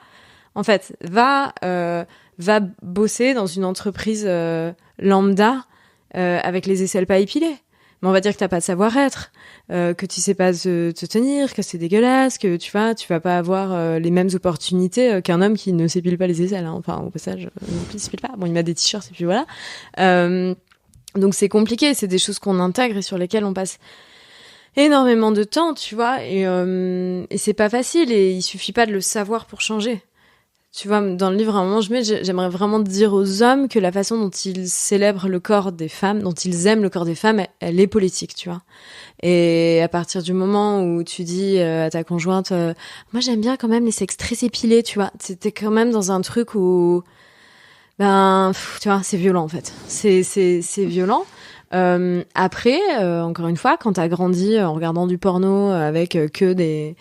En fait, va bosser dans une entreprise lambda avec les aisselles pas épilées. Mais on va dire que t'as pas de savoir-être, que tu sais pas te tenir, que c'est dégueulasse, que tu vas pas avoir les mêmes opportunités qu'un homme qui ne s'épile pas les aisselles. Enfin, au passage, il s'épile pas. Bon, il met des t-shirts et puis voilà. Donc c'est compliqué, c'est des choses qu'on intègre et sur lesquelles on passe énormément de temps, tu vois, et c'est pas facile et il suffit pas de le savoir pour changer. Tu vois, dans le livre, à un moment, j'aimerais vraiment dire aux hommes que la façon dont ils célèbrent le corps des femmes, dont ils aiment le corps des femmes, elle est politique, tu vois. Et à partir du moment où tu dis à ta conjointe, moi j'aime bien quand même les sexes très épilés, tu vois, t'es quand même dans un truc où, tu vois, c'est violent en fait. C'est violent. Après, encore une fois, quand t'as grandi en regardant du porno avec que des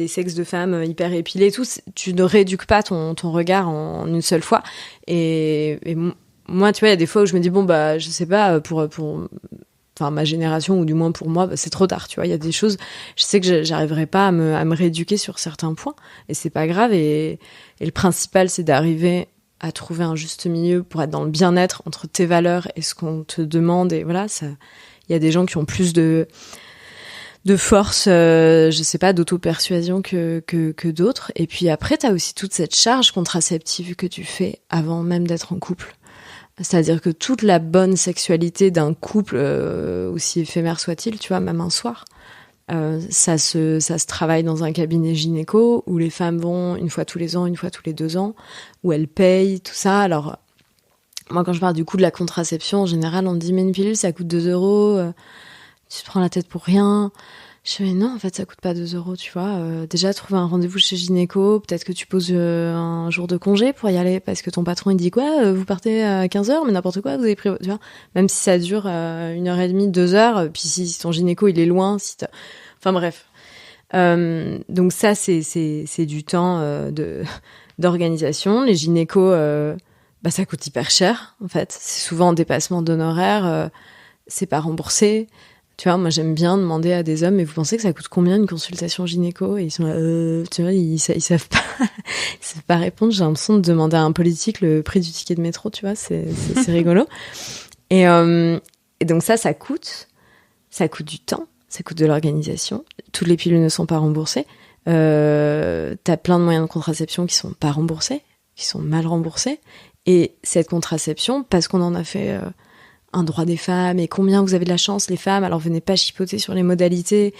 sexes de femmes hyper épilés et tout, tu ne rééduques pas ton regard en une seule fois. Et moi, tu vois, il y a des fois où je me dis je sais pas, pour ma génération ou du moins pour moi, c'est trop tard, tu vois. Il y a des choses, je sais que j'arriverai pas à me rééduquer sur certains points et c'est pas grave. Et le principal, c'est d'arriver à trouver un juste milieu pour être dans le bien-être entre tes valeurs et ce qu'on te demande. Et voilà, il y a des gens qui ont plus de force, je sais pas, d'auto-persuasion que d'autres. Et puis après, t'as aussi toute cette charge contraceptive que tu fais avant même d'être en couple. C'est-à-dire que toute la bonne sexualité d'un couple, aussi éphémère soit-il, tu vois, même un soir, ça se travaille dans un cabinet gynéco où les femmes vont une fois tous les ans, une fois tous les 2 ans, où elles payent, tout ça. Alors, moi, quand je parle du coût de la contraception, en général, on me dit, mais une pilule, ça coûte 2 euros, tu te prends la tête pour rien. Je dis, mais non, en fait, ça coûte pas 2 euros, tu vois. Déjà, trouver un rendez-vous chez gynéco, peut-être que tu poses un jour de congé pour y aller, parce que ton patron, il dit quoi, vous partez à 15h, mais n'importe quoi, vous avez pris, tu vois. Même si ça dure 1h30, 2 heures, puis si ton gynéco, il est loin, enfin bref. Donc ça, c'est du temps d'organisation. Les gynécos, ça coûte hyper cher, en fait. C'est souvent en dépassement d'honoraires, c'est pas remboursé. Tu vois, moi j'aime bien demander à des hommes, mais vous pensez que ça coûte combien une consultation gynéco ? Et ils sont là, tu vois, ils savent pas, ils savent pas répondre. J'ai l'impression de demander à un politique le prix du ticket de métro, tu vois, c'est rigolo. Et donc ça coûte du temps, ça coûte de l'organisation. Toutes les pilules ne sont pas remboursées. T'as plein de moyens de contraception qui sont pas remboursés, qui sont mal remboursés. Et cette contraception, parce qu'on en a fait un droit des femmes, et combien vous avez de la chance, les femmes, alors venez pas chipoter sur les modalités,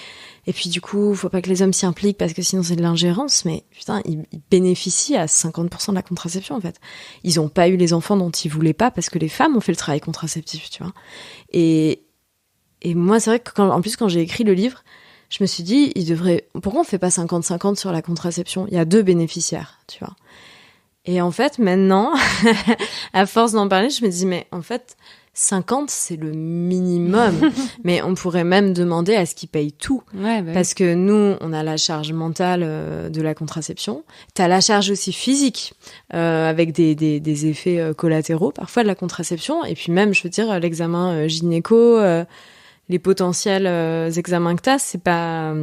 et puis du coup, faut pas que les hommes s'y impliquent, parce que sinon c'est de l'ingérence, mais putain, ils bénéficient à 50% de la contraception, en fait. Ils ont pas eu les enfants dont ils voulaient pas, parce que les femmes ont fait le travail contraceptif, tu vois. Et moi, c'est vrai que en plus, quand j'ai écrit le livre, je me suis dit, pourquoi on fait pas 50-50 sur la contraception? Il y a 2 bénéficiaires, tu vois. Et en fait, maintenant, à force d'en parler, je me dis, mais en fait, 50, c'est le minimum. Mais on pourrait même demander à ce qu'ils payent tout. Ouais, parce que nous, on a la charge mentale de la contraception. T'as la charge aussi physique, avec des effets collatéraux, parfois, de la contraception. Et puis même, je veux dire, l'examen gynéco, les potentiels examens que t'as, c'est pas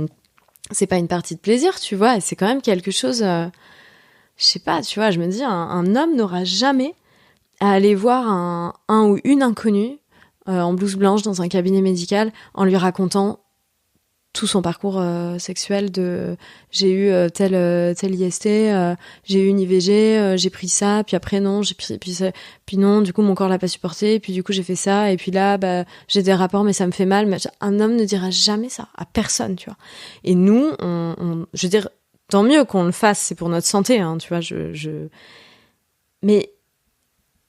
une partie de plaisir, tu vois. Et c'est quand même quelque chose... je sais pas, tu vois, je me dis, un homme n'aura jamais à aller voir un ou une inconnue en blouse blanche dans un cabinet médical en lui racontant tout son parcours sexuel de j'ai eu tel IST, j'ai eu une IVG, j'ai pris ça, puis après non, j'ai pris puis non, du coup mon corps l'a pas supporté, puis du coup j'ai fait ça, et puis là j'ai des rapports mais ça me fait mal. Mais un homme ne dira jamais ça à personne, tu vois. Et nous, je veux dire, tant mieux qu'on le fasse, c'est pour notre santé, hein, tu vois. Mais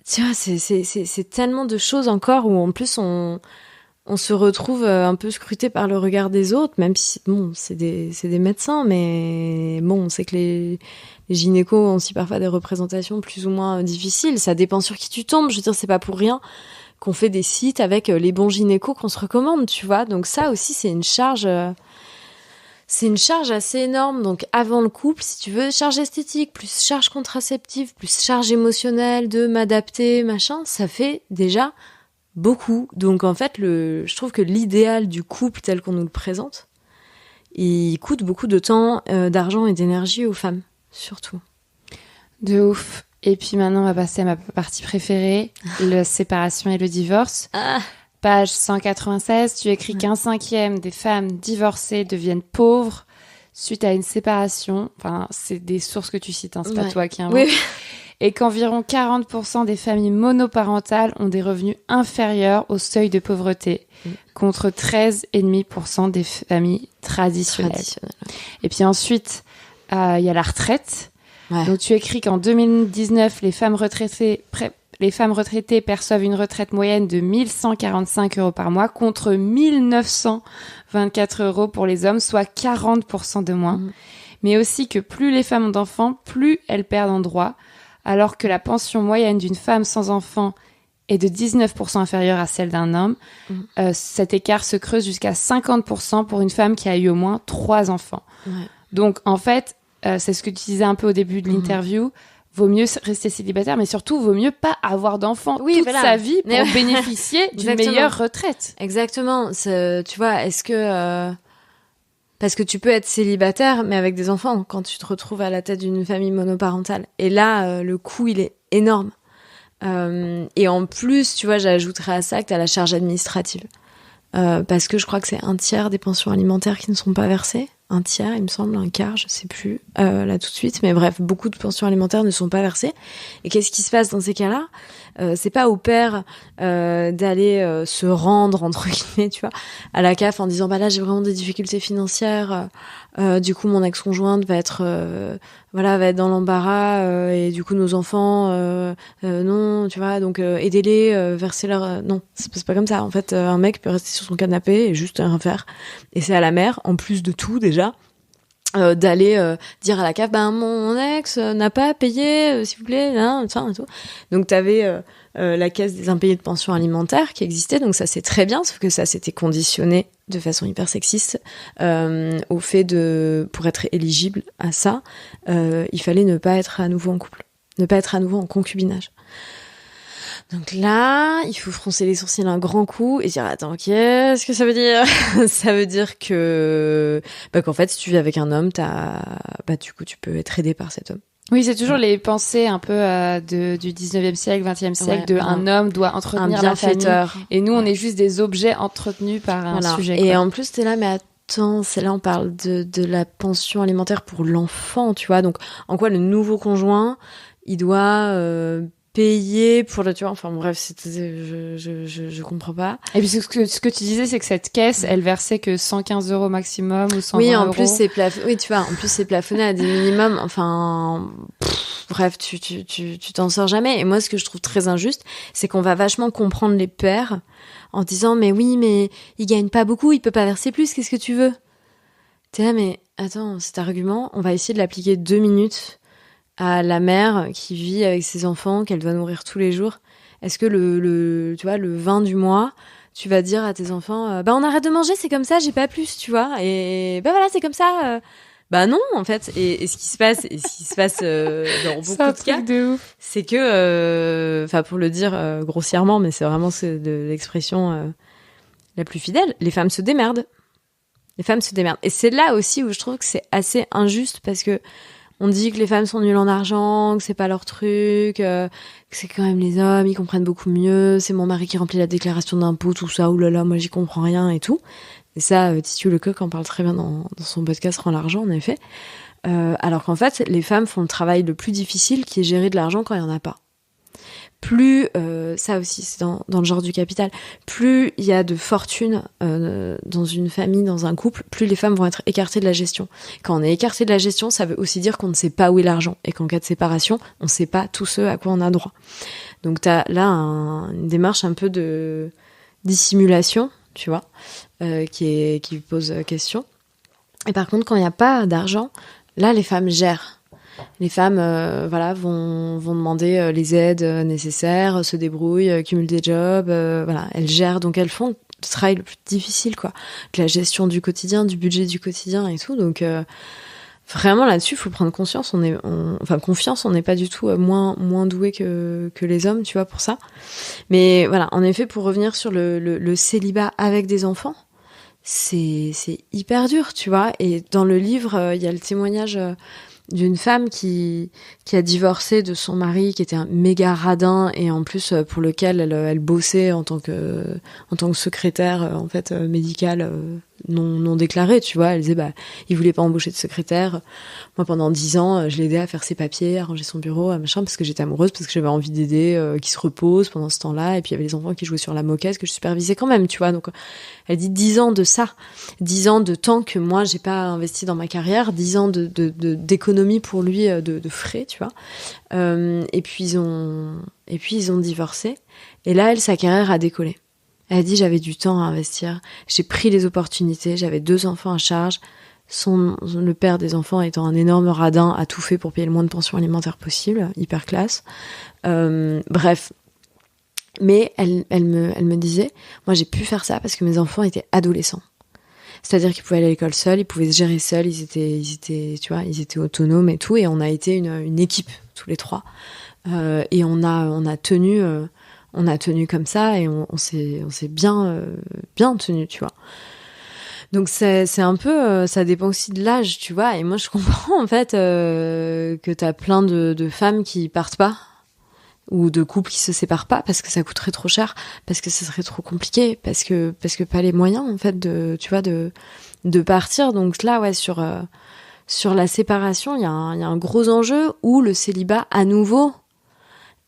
tu vois, c'est tellement de choses encore où en plus on se retrouve un peu scruté par le regard des autres, même si bon, c'est des médecins, mais bon, on sait que les gynécos ont aussi parfois des représentations plus ou moins difficiles. Ça dépend sur qui tu tombes. Je veux dire, c'est pas pour rien qu'on fait des sites avec les bons gynécos qu'on se recommande, tu vois. Donc ça aussi, c'est une charge. C'est une charge assez énorme. Donc, avant le couple, si tu veux, charge esthétique, plus charge contraceptive, plus charge émotionnelle de m'adapter, machin, ça fait déjà beaucoup. Donc, en fait, je trouve que l'idéal du couple tel qu'on nous le présente, il coûte beaucoup de temps, d'argent et d'énergie aux femmes, surtout. De ouf. Et puis maintenant, on va passer à ma partie préférée, la séparation et le divorce. Page 196, tu écris qu'un cinquième des femmes divorcées deviennent pauvres suite à une séparation. Enfin, c'est des sources que tu cites, hein, c'est pas toi qui inventes. Oui. Et qu'environ 40% des familles monoparentales ont des revenus inférieurs au seuil de pauvreté, contre 13,5% des familles traditionnelles. Et puis ensuite, il y a la retraite. Ouais. Donc tu écris qu'en 2019, les femmes retraitées perçoivent une retraite moyenne de 1 145 € par mois contre 1 924 € pour les hommes, soit 40% de moins. Mais aussi que plus les femmes ont d'enfants, plus elles perdent en droits, alors que la pension moyenne d'une femme sans enfant est de 19% inférieure à celle d'un homme. Cet écart se creuse jusqu'à 50% pour une femme qui a eu au moins 3 enfants. Ouais. Donc en fait, c'est ce que tu disais un peu au début de l'interview, vaut mieux rester célibataire, mais surtout, vaut mieux pas avoir d'enfants toute sa vie pour bénéficier d'une meilleure retraite. Exactement. Tu vois, est-ce que... Parce que tu peux être célibataire, mais avec des enfants, quand tu te retrouves à la tête d'une famille monoparentale. Et là, le coût, il est énorme. Et en plus, tu vois, j'ajouterais à ça que tu as la charge administrative. Parce que je crois que c'est 1/3 des pensions alimentaires qui ne sont pas versées. 1/3, il me semble, 1/4, je sais plus, là tout de suite. Mais bref, beaucoup de pensions alimentaires ne sont pas versées. Et qu'est-ce qui se passe dans ces cas-là ? C'est pas au père d'aller se rendre, entre guillemets, tu vois, à la CAF en disant, bah là, j'ai vraiment des difficultés financières. Du coup, mon ex-conjointe va être dans l'embarras. Et du coup, nos enfants, non, tu vois, donc aidez-les, versez leur... Non, c'est pas comme ça. En fait, un mec peut rester sur son canapé et juste rien faire. Et c'est à la mère, en plus de tout, déjà, d'aller dire à la CAF, mon ex n'a pas payé, s'il vous plaît, hein, ça et tout. Donc t'avais la caisse des impayés de pension alimentaire qui existait, donc ça c'est très bien, sauf que ça c'était conditionné de façon hyper sexiste au fait pour être éligible à ça, il fallait ne pas être à nouveau en couple, ne pas être à nouveau en concubinage. Donc là, il faut froncer les sourcils un grand coup et dire, attends, qu'est-ce que ça veut dire ? Ça veut dire que, qu'en fait, si tu vis avec un homme, du coup, tu peux être aidé par cet homme. Oui, c'est toujours les pensées un peu du 19e siècle, 20e siècle, un homme doit entretenir la famille. Et nous, on est juste des objets entretenus par un sujet. Et en plus, t'es là, mais attends, c'est là, on parle de la pension alimentaire pour l'enfant, tu vois. Donc, en quoi le nouveau conjoint, il doit payer pour le, tu vois, enfin bref, je comprends pas. Et puis ce que tu disais, c'est que cette caisse, elle versait que 115 € maximum ou 120 Oui, en euros. plus oui, tu vois, en plus c'est plafonné à des minimums. Enfin, bref, tu t'en sors jamais. Et moi, ce que je trouve très injuste, c'est qu'on va vachement comprendre les pères en disant mais oui, mais il gagne pas beaucoup, il peut pas verser plus. Qu'est-ce que tu veux? T'es là, mais attends, cet argument, on va essayer de l'appliquer 2 minutes à la mère qui vit avec ses enfants, qu'elle doit nourrir tous les jours. Est-ce que tu vois, le 20 du mois, tu vas dire à tes enfants, bah on arrête de manger, c'est comme ça, j'ai pas plus, tu vois, et bah voilà, c'est comme ça. Bah non, en fait. Et ce qui se passe, dans beaucoup de cas, de ouf. c'est que, enfin pour le dire grossièrement, mais c'est vraiment de l'expression la plus fidèle, les femmes se démerdent. Les femmes se démerdent. Et c'est là aussi où je trouve que c'est assez injuste parce que on dit que les femmes sont nulles en argent, que c'est pas leur truc, que c'est quand même les hommes, ils comprennent beaucoup mieux, c'est mon mari qui remplit la déclaration d'impôt, tout ça, oulala, moi j'y comprends rien et tout. Et ça, Titu Lecoq en parle très bien dans son podcast Rends l'argent, en effet. Alors qu'en fait, les femmes font le travail le plus difficile qui est gérer de l'argent quand il y en a pas. Plus, ça aussi c'est dans le genre du capital, plus il y a de fortune dans une famille, dans un couple, plus les femmes vont être écartées de la gestion. Quand on est écarté de la gestion, ça veut aussi dire qu'on ne sait pas où est l'argent et qu'en cas de séparation, on ne sait pas tout ce à quoi on a droit. Donc t'as là une démarche un peu de dissimulation, tu vois, qui pose question. Et par contre, quand il n'y a pas d'argent, là les femmes gèrent. Les femmes, voilà, vont demander les aides nécessaires, se débrouillent, cumulent des jobs, voilà, elles gèrent, donc elles font le travail le plus difficile, quoi, de la gestion du quotidien, du budget du quotidien et tout. Donc vraiment là-dessus, il faut prendre conscience. Confiance, on n'est pas du tout moins doué que les hommes, tu vois, pour ça. Mais voilà, en effet, pour revenir sur le célibat avec des enfants, c'est hyper dur, tu vois. Et dans le livre, il y a le témoignage d'une femme qui a divorcé de son mari qui était un méga radin et en plus pour lequel elle bossait en tant que secrétaire en fait médicale non déclarée, tu vois. Elle disait il voulait pas embaucher de secrétaire. Moi pendant 10 ans, je l'aidais à faire ses papiers, à ranger son bureau, à machin parce que j'étais amoureuse, parce que j'avais envie d'aider qui se repose pendant ce temps-là, et puis il y avait les enfants qui jouaient sur la moquette que je supervisais quand même, tu vois. Donc elle dit 10 ans de ça, 10 ans de temps que moi j'ai pas investi dans ma carrière, 10 ans d'économie pour lui de frais, tu vois. Et puis ils ont divorcé. Et là, sa carrière a décollé. Elle a dit j'avais du temps à investir, j'ai pris les opportunités, j'avais 2 enfants à charge. Le père des enfants étant un énorme radin, a tout fait pour payer le moins de pension alimentaire possible, hyper classe. Bref. Mais elle me disait, moi j'ai pu faire ça parce que mes enfants étaient adolescents. C'est-à-dire qu'ils pouvaient aller à l'école seuls, ils pouvaient se gérer seuls, ils étaient autonomes et tout, et on a été une équipe tous les 3. Et on a tenu comme ça, et on s'est bien tenu, tu vois. Donc c'est un peu, ça dépend aussi de l'âge, tu vois. Et moi je comprends en fait que t'as plein de femmes qui partent pas, ou de couples qui se séparent pas parce que ça coûterait trop cher, parce que ça serait trop compliqué, parce que pas les moyens en fait de partir. Donc là ouais, sur la séparation, il y a un gros enjeu où le célibat à nouveau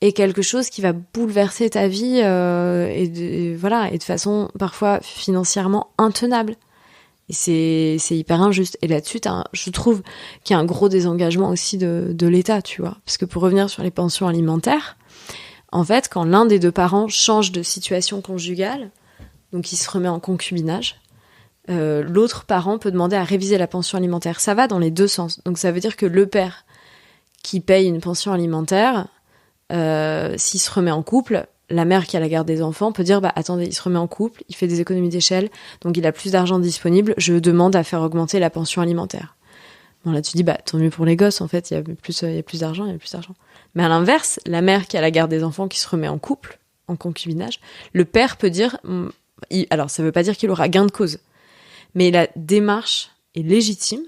est quelque chose qui va bouleverser ta vie et de façon parfois financièrement intenable. Et c'est hyper injuste. Et là-dessus, je trouve qu'il y a un gros désengagement aussi de l'État, tu vois. Parce que pour revenir sur les pensions alimentaires, en fait, quand l'un des 2 parents change de situation conjugale, donc il se remet en concubinage, l'autre parent peut demander à réviser la pension alimentaire. Ça va dans les 2 sens. Donc ça veut dire que le père qui paye une pension alimentaire, s'il se remet en couple, la mère qui a la garde des enfants peut dire attendez, il se remet en couple, il fait des économies d'échelle, donc il a plus d'argent disponible, je demande à faire augmenter la pension alimentaire. Bon là tu dis tant mieux pour les gosses, en fait il y a plus d'argent. Mais à l'inverse, la mère qui a la garde des enfants qui se remet en couple, en concubinage, le père peut dire alors ça veut pas dire qu'il aura gain de cause, mais la démarche est légitime,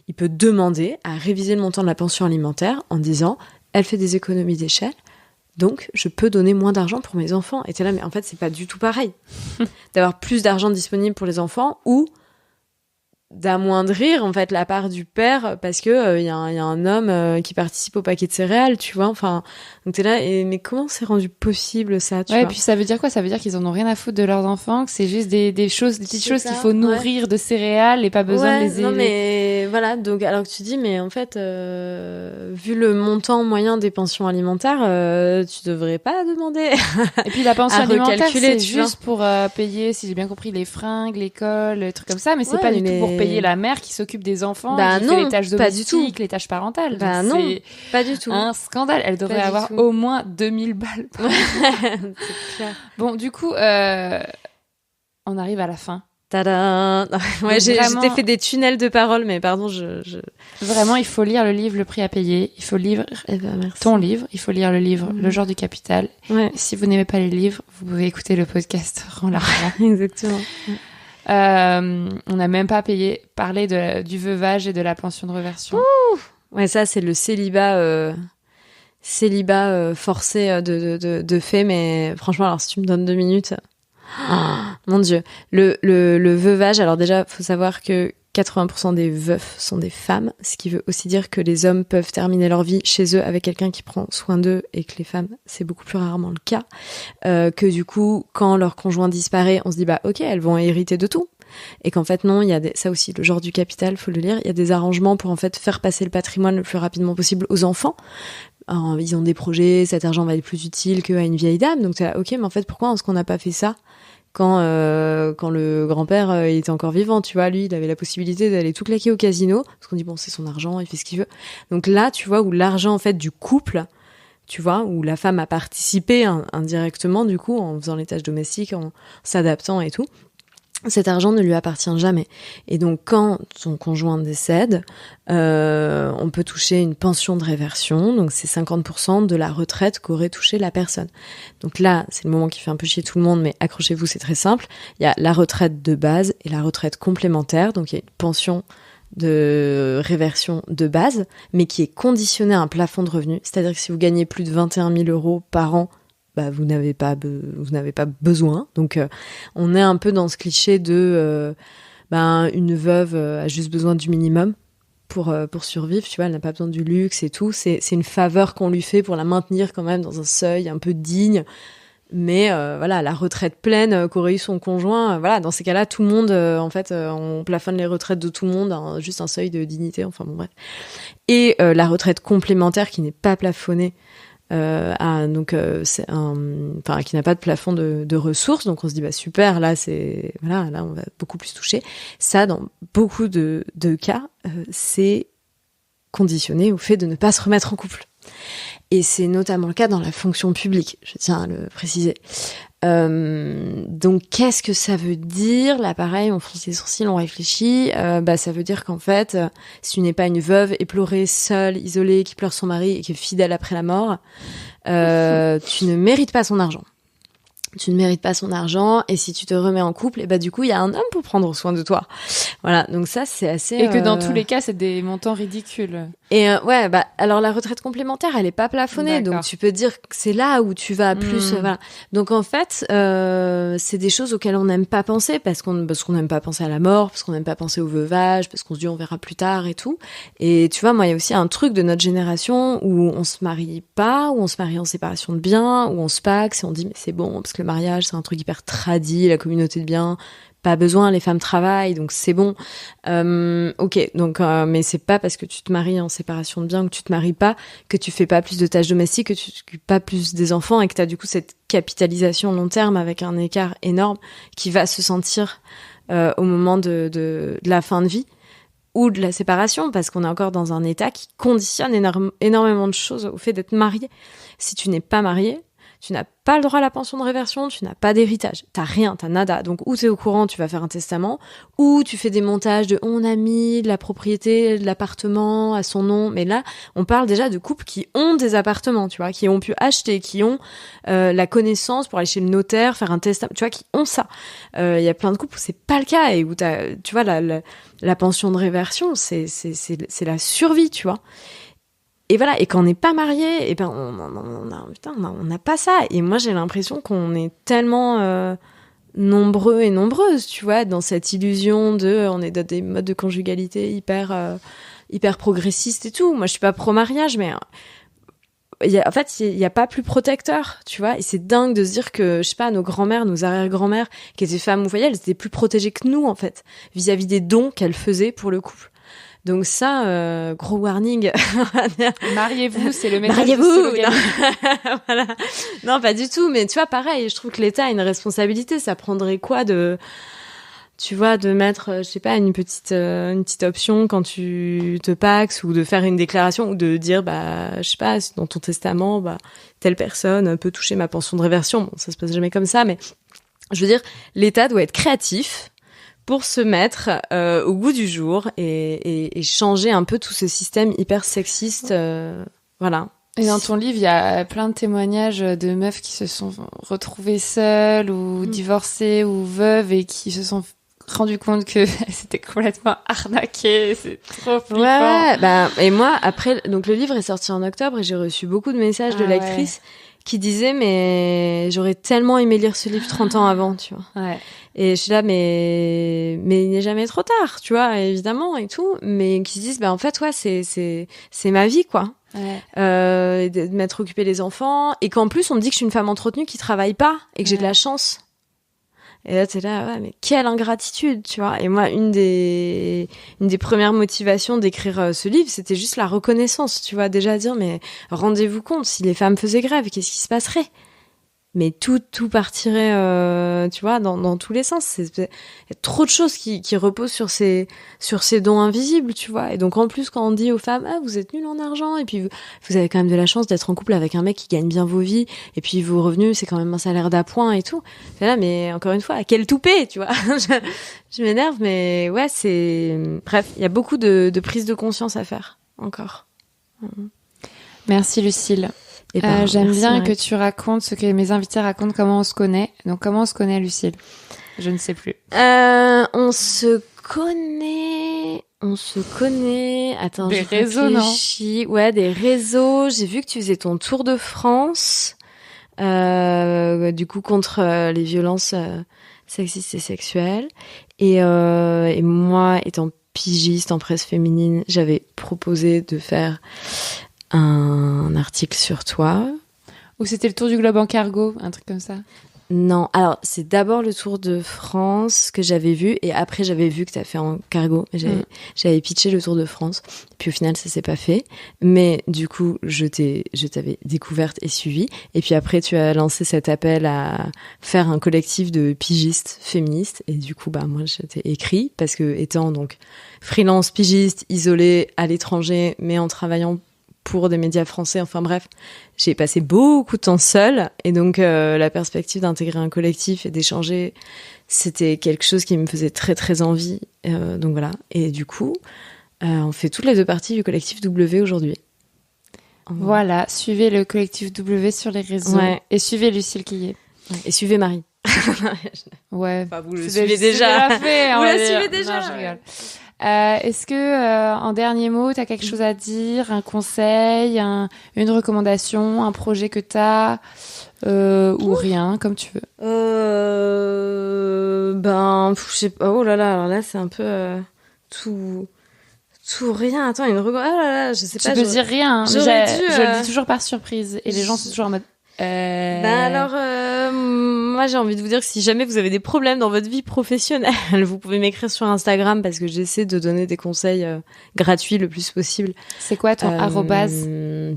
il peut demander à réviser le montant de la pension alimentaire en disant elle fait des économies d'échelle, donc je peux donner moins d'argent pour mes enfants. Et t'es là, mais en fait c'est pas du tout pareil d'avoir plus d'argent disponible pour les enfants ou d'amoindrir en fait la part du père parce que y a un homme qui participe au paquet de céréales, tu vois. Enfin, donc t'es là mais comment c'est rendu possible ça, tu vois. Et puis ça veut dire quoi? Ça veut dire qu'ils en ont rien à foutre de leurs enfants, que c'est juste des petites choses qu'il faut nourrir de céréales et pas besoin de les non mais voilà, donc alors que tu dis mais en fait vu le montant moyen des pensions alimentaires, tu devrais pas demander. Et puis la pension alimentaire c'est juste vois. pour payer, si j'ai bien compris, les fringues, l'école, les trucs comme ça, mais c'est pas du tout pour payer la mère qui s'occupe des enfants, qui fait les tâches domestiques, les tâches parentales. Bah non, c'est pas du tout. Un scandale. Elle devrait avoir au moins 2000 balles. C'est clair. Bon, du coup, on arrive à la fin. Tada. Ouais, j'ai fait des tunnels de parole, mais pardon, Vraiment, il faut lire le livre Le Prix à payer. Il faut lire ton livre. Il faut lire le livre Le Genre du Capital. Ouais. Si vous n'aimez pas les livres, vous pouvez écouter le podcast Rends l'argent. Exactement. On n'a même pas parlé du veuvage et de la pension de réversion. Ouh. Ouais, ça, c'est le célibat forcé de fait, mais franchement, alors si tu me donnes 2 minutes, mon Dieu, le veuvage. Alors déjà, faut savoir que 80% des veufs sont des femmes, ce qui veut aussi dire que les hommes peuvent terminer leur vie chez eux avec quelqu'un qui prend soin d'eux et que les femmes, c'est beaucoup plus rarement le cas. Que du coup, quand leur conjoint disparaît, on se dit bah ok, elles vont hériter de tout. Et qu'en fait non, il y a ça aussi, le genre du capital, faut le lire, il y a des arrangements pour en fait faire passer le patrimoine le plus rapidement possible aux enfants. Alors, ils ont des projets, cet argent va être plus utile qu'à une vieille dame, donc t'es là, ok, mais en fait pourquoi est-ce qu'on n'a pas fait ça quand le grand-père il était encore vivant, tu vois, lui il avait la possibilité d'aller tout claquer au casino, parce qu'on dit bon c'est son argent, il fait ce qu'il veut. Donc là tu vois où l'argent en fait du couple, tu vois, où la femme a participé indirectement du coup en faisant les tâches domestiques, en s'adaptant et tout. Cet argent ne lui appartient jamais. Et donc, quand son conjoint décède, on peut toucher une pension de réversion. Donc, c'est 50% de la retraite qu'aurait touché la personne. Donc là, c'est le moment qui fait un peu chier tout le monde, mais accrochez-vous, c'est très simple. Il y a la retraite de base et la retraite complémentaire. Donc, il y a une pension de réversion de base, mais qui est conditionnée à un plafond de revenus. C'est-à-dire que si vous gagnez plus de 21 000 euros par an, bah, vous n'avez pas besoin. Donc, on est un peu dans ce cliché de une veuve a juste besoin du minimum pour survivre. Tu vois, elle n'a pas besoin du luxe et tout. C'est une faveur qu'on lui fait pour la maintenir quand même dans un seuil un peu digne. Mais voilà, la retraite pleine qu'aurait eu son conjoint, voilà, dans ces cas-là, tout le monde, on plafonne les retraites de tout le monde, juste un seuil de dignité. Enfin bon, bref. Et la retraite complémentaire qui n'est pas plafonnée. Qui n'a pas de plafond de ressources, donc on se dit bah super, là on va beaucoup plus toucher. Ça, dans beaucoup de cas, c'est conditionné au fait de ne pas se remettre en couple. Et c'est notamment le cas dans la fonction publique, je tiens à le préciser. Donc qu'est-ce que ça veut dire? Là pareil, on fronce les sourcils, on réfléchit. Ça veut dire qu'en fait, si tu n'es pas une veuve éplorée, seule, isolée, qui pleure son mari et qui est fidèle après la mort, tu ne mérites pas son argent. Tu ne mérites pas son argent, et si tu te remets en couple, et bah du coup il y a un homme pour prendre soin de toi. Voilà, donc ça c'est assez. Et que dans tous les cas c'est des montants ridicules. Et alors la retraite complémentaire elle est pas plafonnée, donc tu peux dire que c'est là où tu vas plus. Voilà. Donc en fait c'est des choses auxquelles on n'aime pas penser parce qu'on n'aime pas penser à la mort, parce qu'on n'aime pas penser au veuvage, parce qu'on se dit on verra plus tard et tout. Et tu vois moi il y a aussi un truc de notre génération où on se marie pas, où on se marie en séparation de biens, où on se paxe et on dit mais c'est bon parce que le mariage c'est un truc hyper tradi, la communauté de biens, pas besoin, les femmes travaillent donc c'est bon. Ok, donc mais c'est pas parce que tu te maries en séparation de biens, que tu te maries pas, que tu fais pas plus de tâches domestiques, que tu t'occupes pas plus des enfants et que t'as du coup cette capitalisation long terme avec un écart énorme qui va se sentir au moment de la fin de vie ou de la séparation, parce qu'on est encore dans un état qui conditionne énormément de choses au fait d'être marié. Si tu n'es pas marié, tu n'as pas le droit à la pension de réversion, tu n'as pas d'héritage, t'as rien, t'as nada. Donc ou t'es au courant, tu vas faire un testament, ou tu fais des montages de on a mis de la propriété de l'appartement à son nom. Mais là, on parle déjà de couples qui ont des appartements, tu vois, qui ont pu acheter, qui ont la connaissance pour aller chez le notaire, faire un testament, tu vois, qui ont ça. Il y a plein de couples où c'est pas le cas et où tu vois, la pension de réversion, c'est la survie, tu vois. Et voilà, et quand on n'est pas marié, et on n'a pas ça. Et moi, j'ai l'impression qu'on est tellement nombreux et nombreuses, tu vois, dans cette illusion on est dans des modes de conjugalité hyper progressistes et tout. Moi, je suis pas pro-mariage, mais il y a pas plus protecteur, tu vois. Et c'est dingue de se dire que, je sais pas, nos grands-mères, nos arrière-grands-mères, qui étaient femmes au foyer, elles étaient plus protégées que nous, en fait, vis-à-vis des dons qu'elles faisaient pour le couple. Donc ça, gros warning. Mariez-vous, c'est le message. Mariez-vous. Voilà. Non, pas du tout. Mais tu vois, pareil, je trouve que l'État a une responsabilité. Ça prendrait quoi de mettre, je sais pas, une petite option quand tu te paxes, ou de faire une déclaration, ou de dire, je sais pas, dans ton testament, telle personne peut toucher ma pension de réversion. Bon, ça se passe jamais comme ça, mais je veux dire, l'État doit être créatif pour se mettre au goût du jour et changer un peu tout ce système hyper sexiste. Voilà. Et dans ton livre, il y a plein de témoignages de meufs qui se sont retrouvées seules ou divorcées ou veuves et qui se sont rendu compte que c'était complètement arnaqué. C'est trop flippant. Ouais, et moi, après, donc le livre est sorti en octobre et j'ai reçu beaucoup de messages de lectrices qui disaient, mais j'aurais tellement aimé lire ce livre 30 ans avant, tu vois. Ouais. Et je suis là, mais il n'est jamais trop tard, tu vois, évidemment, et tout. Mais qui se disent, en fait, ouais, c'est ma vie, quoi. Ouais. De m'être occupée des enfants. Et qu'en plus, on me dit que je suis une femme entretenue qui travaille pas et que j'ai de la chance. Et là, t'es là, ouais, mais quelle ingratitude, tu vois. Et moi, une des premières motivations d'écrire ce livre, c'était juste la reconnaissance, tu vois. Déjà dire, mais rendez-vous compte, si les femmes faisaient grève, qu'est-ce qui se passerait? Mais tout partirait, tu vois, dans tous les sens. Il y a trop de choses qui reposent sur ces dons invisibles, tu vois. Et donc, en plus, quand on dit aux femmes, vous êtes nulles en argent, et puis vous avez quand même de la chance d'être en couple avec un mec qui gagne bien vos vies, et puis vos revenus, c'est quand même un salaire d'appoint et tout. C'est là, mais encore une fois, à quel toupet, tu vois. Je m'énerve, mais ouais, bref, il y a beaucoup de prise de conscience à faire, encore. Merci, Lucille. J'aime bien que tu racontes ce que mes invités racontent, comment on se connaît. Donc, comment on se connaît, Lucille? Je ne sais plus. On se connaît. Attends, des réseaux, non? Ouais, des réseaux. J'ai vu que tu faisais ton tour de France, du coup, contre les violences sexistes et sexuelles. Et moi, étant pigiste en presse féminine, j'avais proposé de faire un article sur toi. Ou c'était le tour du globe en cargo, un truc comme ça? Non, alors c'est d'abord le Tour de France que j'avais vu, et après j'avais vu que t'as fait en cargo. J'avais pitché le Tour de France, puis au final ça s'est pas fait. Mais du coup, je t'avais découverte et suivie. Et puis après, tu as lancé cet appel à faire un collectif de pigistes féministes. Et du coup, moi je t'ai écrit, parce que étant donc freelance pigiste, isolée à l'étranger, mais en travaillant pour des médias français, enfin bref, j'ai passé beaucoup de temps seule, et donc la perspective d'intégrer un collectif et d'échanger, c'était quelque chose qui me faisait très très envie, donc voilà. Et du coup, on fait toutes les deux parties du collectif W aujourd'hui. Voilà, suivez le collectif W sur les réseaux, et suivez Lucille Quillet. Et suivez Marie. Ouais, enfin, vous le suivez déjà. Vous la suivez déjà. Non, je rigole. Est-ce que, en dernier mot, t'as quelque chose à dire, un conseil, une recommandation, un projet que t'as, ou rien, comme tu veux? Je sais pas. Oh là là, alors là, c'est un peu tout rien. Attends, oh là là, je sais pas. Tu peux dire rien. Hein. Je le dis toujours par surprise, et les gens sont toujours en mode. Moi j'ai envie de vous dire que si jamais vous avez des problèmes dans votre vie professionnelle, vous pouvez m'écrire sur Instagram, parce que j'essaie de donner des conseils gratuits le plus possible. C'est quoi ton arrobase?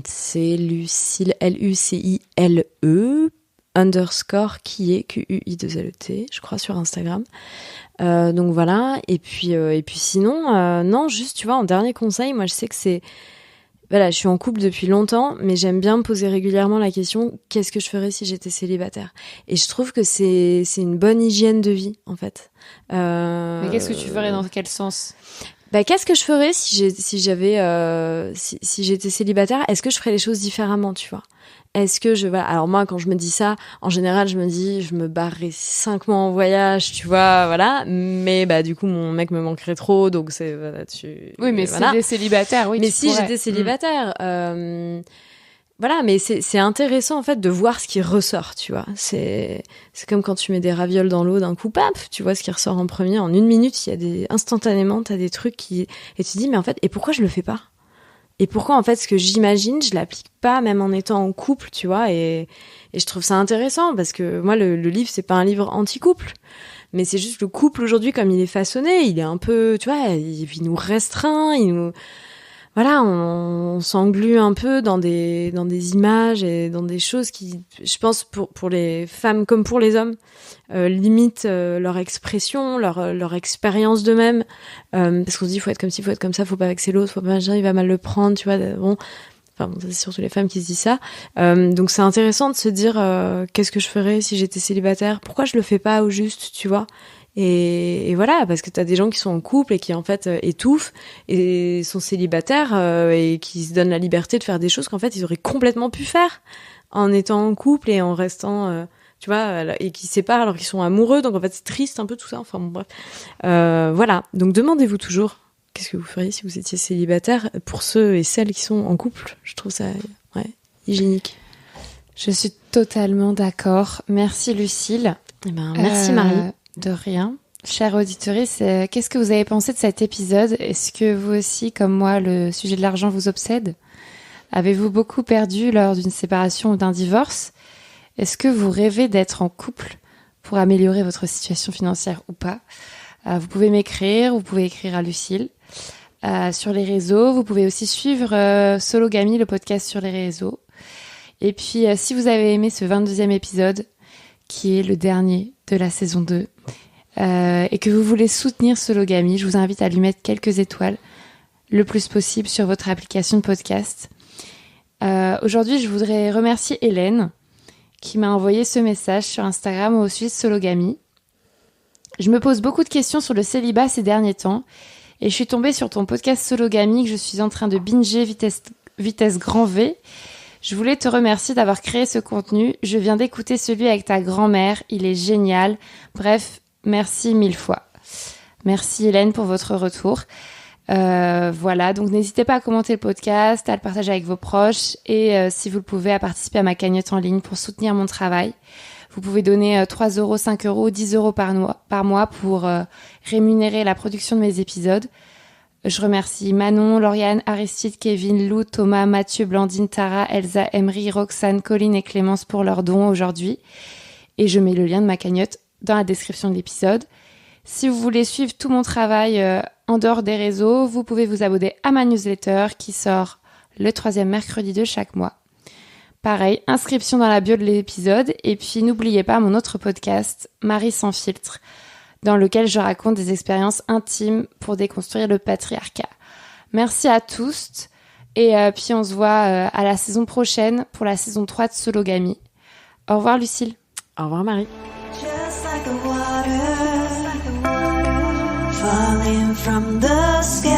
C'est Lucille, Lucile _ Quillet, QUI2LET, je crois, sur Instagram. Donc voilà, et puis sinon, non, juste, tu vois, en dernier conseil, moi je sais que c'est... Voilà, je suis en couple depuis longtemps, mais j'aime bien me poser régulièrement la question, qu'est-ce que je ferais si j'étais célibataire? Et je trouve que c'est une bonne hygiène de vie, en fait. Mais qu'est-ce que tu ferais, dans quel sens? Qu'est-ce que je ferais si j'étais célibataire? Est-ce que je ferais les choses différemment, tu vois? Est-ce que voilà. Alors moi, quand je me dis ça, en général, je me dis, je me barrerais 5 mois en voyage, tu vois, voilà. Mais du coup, mon mec me manquerait trop, donc c'est Oui, mais voilà. si t'es célibataire, oui. Mais si j'étais célibataire, Voilà, mais c'est intéressant en fait de voir ce qui ressort, tu vois. C'est comme quand tu mets des ravioles dans l'eau d'un coup, paf, tu vois ce qui ressort en premier. En 1 minute, instantanément, t'as des trucs et tu te dis, mais en fait, et pourquoi je le fais pas? Et pourquoi en fait ce que j'imagine, je l'applique pas même en étant en couple, tu vois. Et je trouve ça intéressant parce que moi, le livre, c'est pas un livre anti-couple. Mais c'est juste le couple aujourd'hui, comme il est façonné, il est un peu, tu vois, il nous restreint, voilà, on s'englue un peu dans des images et dans des choses qui, je pense, pour les femmes comme pour les hommes, limitent leur expression, leur expérience d'eux-mêmes, parce qu'on se dit faut être comme ci, faut être comme ça, faut pas vexer l'autre, faut pas machin, il va mal le prendre, tu vois. Bon, c'est surtout les femmes qui se disent ça. Donc c'est intéressant de se dire qu'est-ce que je ferais si j'étais célibataire, pourquoi je le fais pas au juste, tu vois. Et voilà, parce que t'as des gens qui sont en couple et qui en fait étouffent et sont célibataires et qui se donnent la liberté de faire des choses qu'en fait ils auraient complètement pu faire en étant en couple et en restant, tu vois, et qui se séparent alors qu'ils sont amoureux. Donc en fait c'est triste un peu tout ça. Enfin bon, bref, voilà. Donc demandez-vous toujours qu'est-ce que vous feriez si vous étiez célibataire pour ceux et celles qui sont en couple. Je trouve ça hygiénique. Je suis totalement d'accord. Merci Lucille. Merci Marie. De rien. Chère auditrice, qu'est-ce que vous avez pensé de cet épisode? Est-ce que vous aussi, comme moi, le sujet de l'argent vous obsède? Avez-vous beaucoup perdu lors d'une séparation ou d'un divorce? Est-ce que vous rêvez d'être en couple pour améliorer votre situation financière ou pas? Vous pouvez m'écrire, vous pouvez écrire à Lucille sur les réseaux. Vous pouvez aussi suivre Sologamy, le podcast sur les réseaux. Et puis, si vous avez aimé ce 22e épisode, qui est le dernier de la saison 2, et que vous voulez soutenir Sologamy, je vous invite à lui mettre quelques étoiles le plus possible sur votre application de podcast. Aujourd'hui, je voudrais remercier Hélène qui m'a envoyé ce message sur Instagram au sujet de Sologamy. Je me pose beaucoup de questions sur le célibat ces derniers temps et je suis tombée sur ton podcast Sologamy que je suis en train de binger vitesse grand V. Je voulais te remercier d'avoir créé ce contenu. Je viens d'écouter celui avec ta grand-mère. Il est génial. Bref, merci 1000 fois. Merci Hélène pour votre retour. Voilà, donc n'hésitez pas à commenter le podcast, à le partager avec vos proches et si vous le pouvez, à participer à ma cagnotte en ligne pour soutenir mon travail. Vous pouvez donner 3 €, 5 €, 10 € par mois pour rémunérer la production de mes épisodes. Je remercie Manon, Lauriane, Aristide, Kevin, Lou, Thomas, Mathieu, Blandine, Tara, Elsa, Emery, Roxane, Colline et Clémence pour leurs dons aujourd'hui. Et je mets le lien de ma cagnotte dans la description de l'épisode. Si vous voulez suivre tout mon travail en dehors des réseaux, vous pouvez vous abonner à ma newsletter qui sort le 3e mercredi de chaque mois. Pareil, inscription dans la bio de l'épisode. Et puis n'oubliez pas mon autre podcast, Marie sans filtre, dans lequel je raconte des expériences intimes pour déconstruire le patriarcat. Merci à tous et puis on se voit à la saison prochaine pour la saison 3 de Sologamy. Au revoir Lucille. Au revoir Marie. Falling from the sky.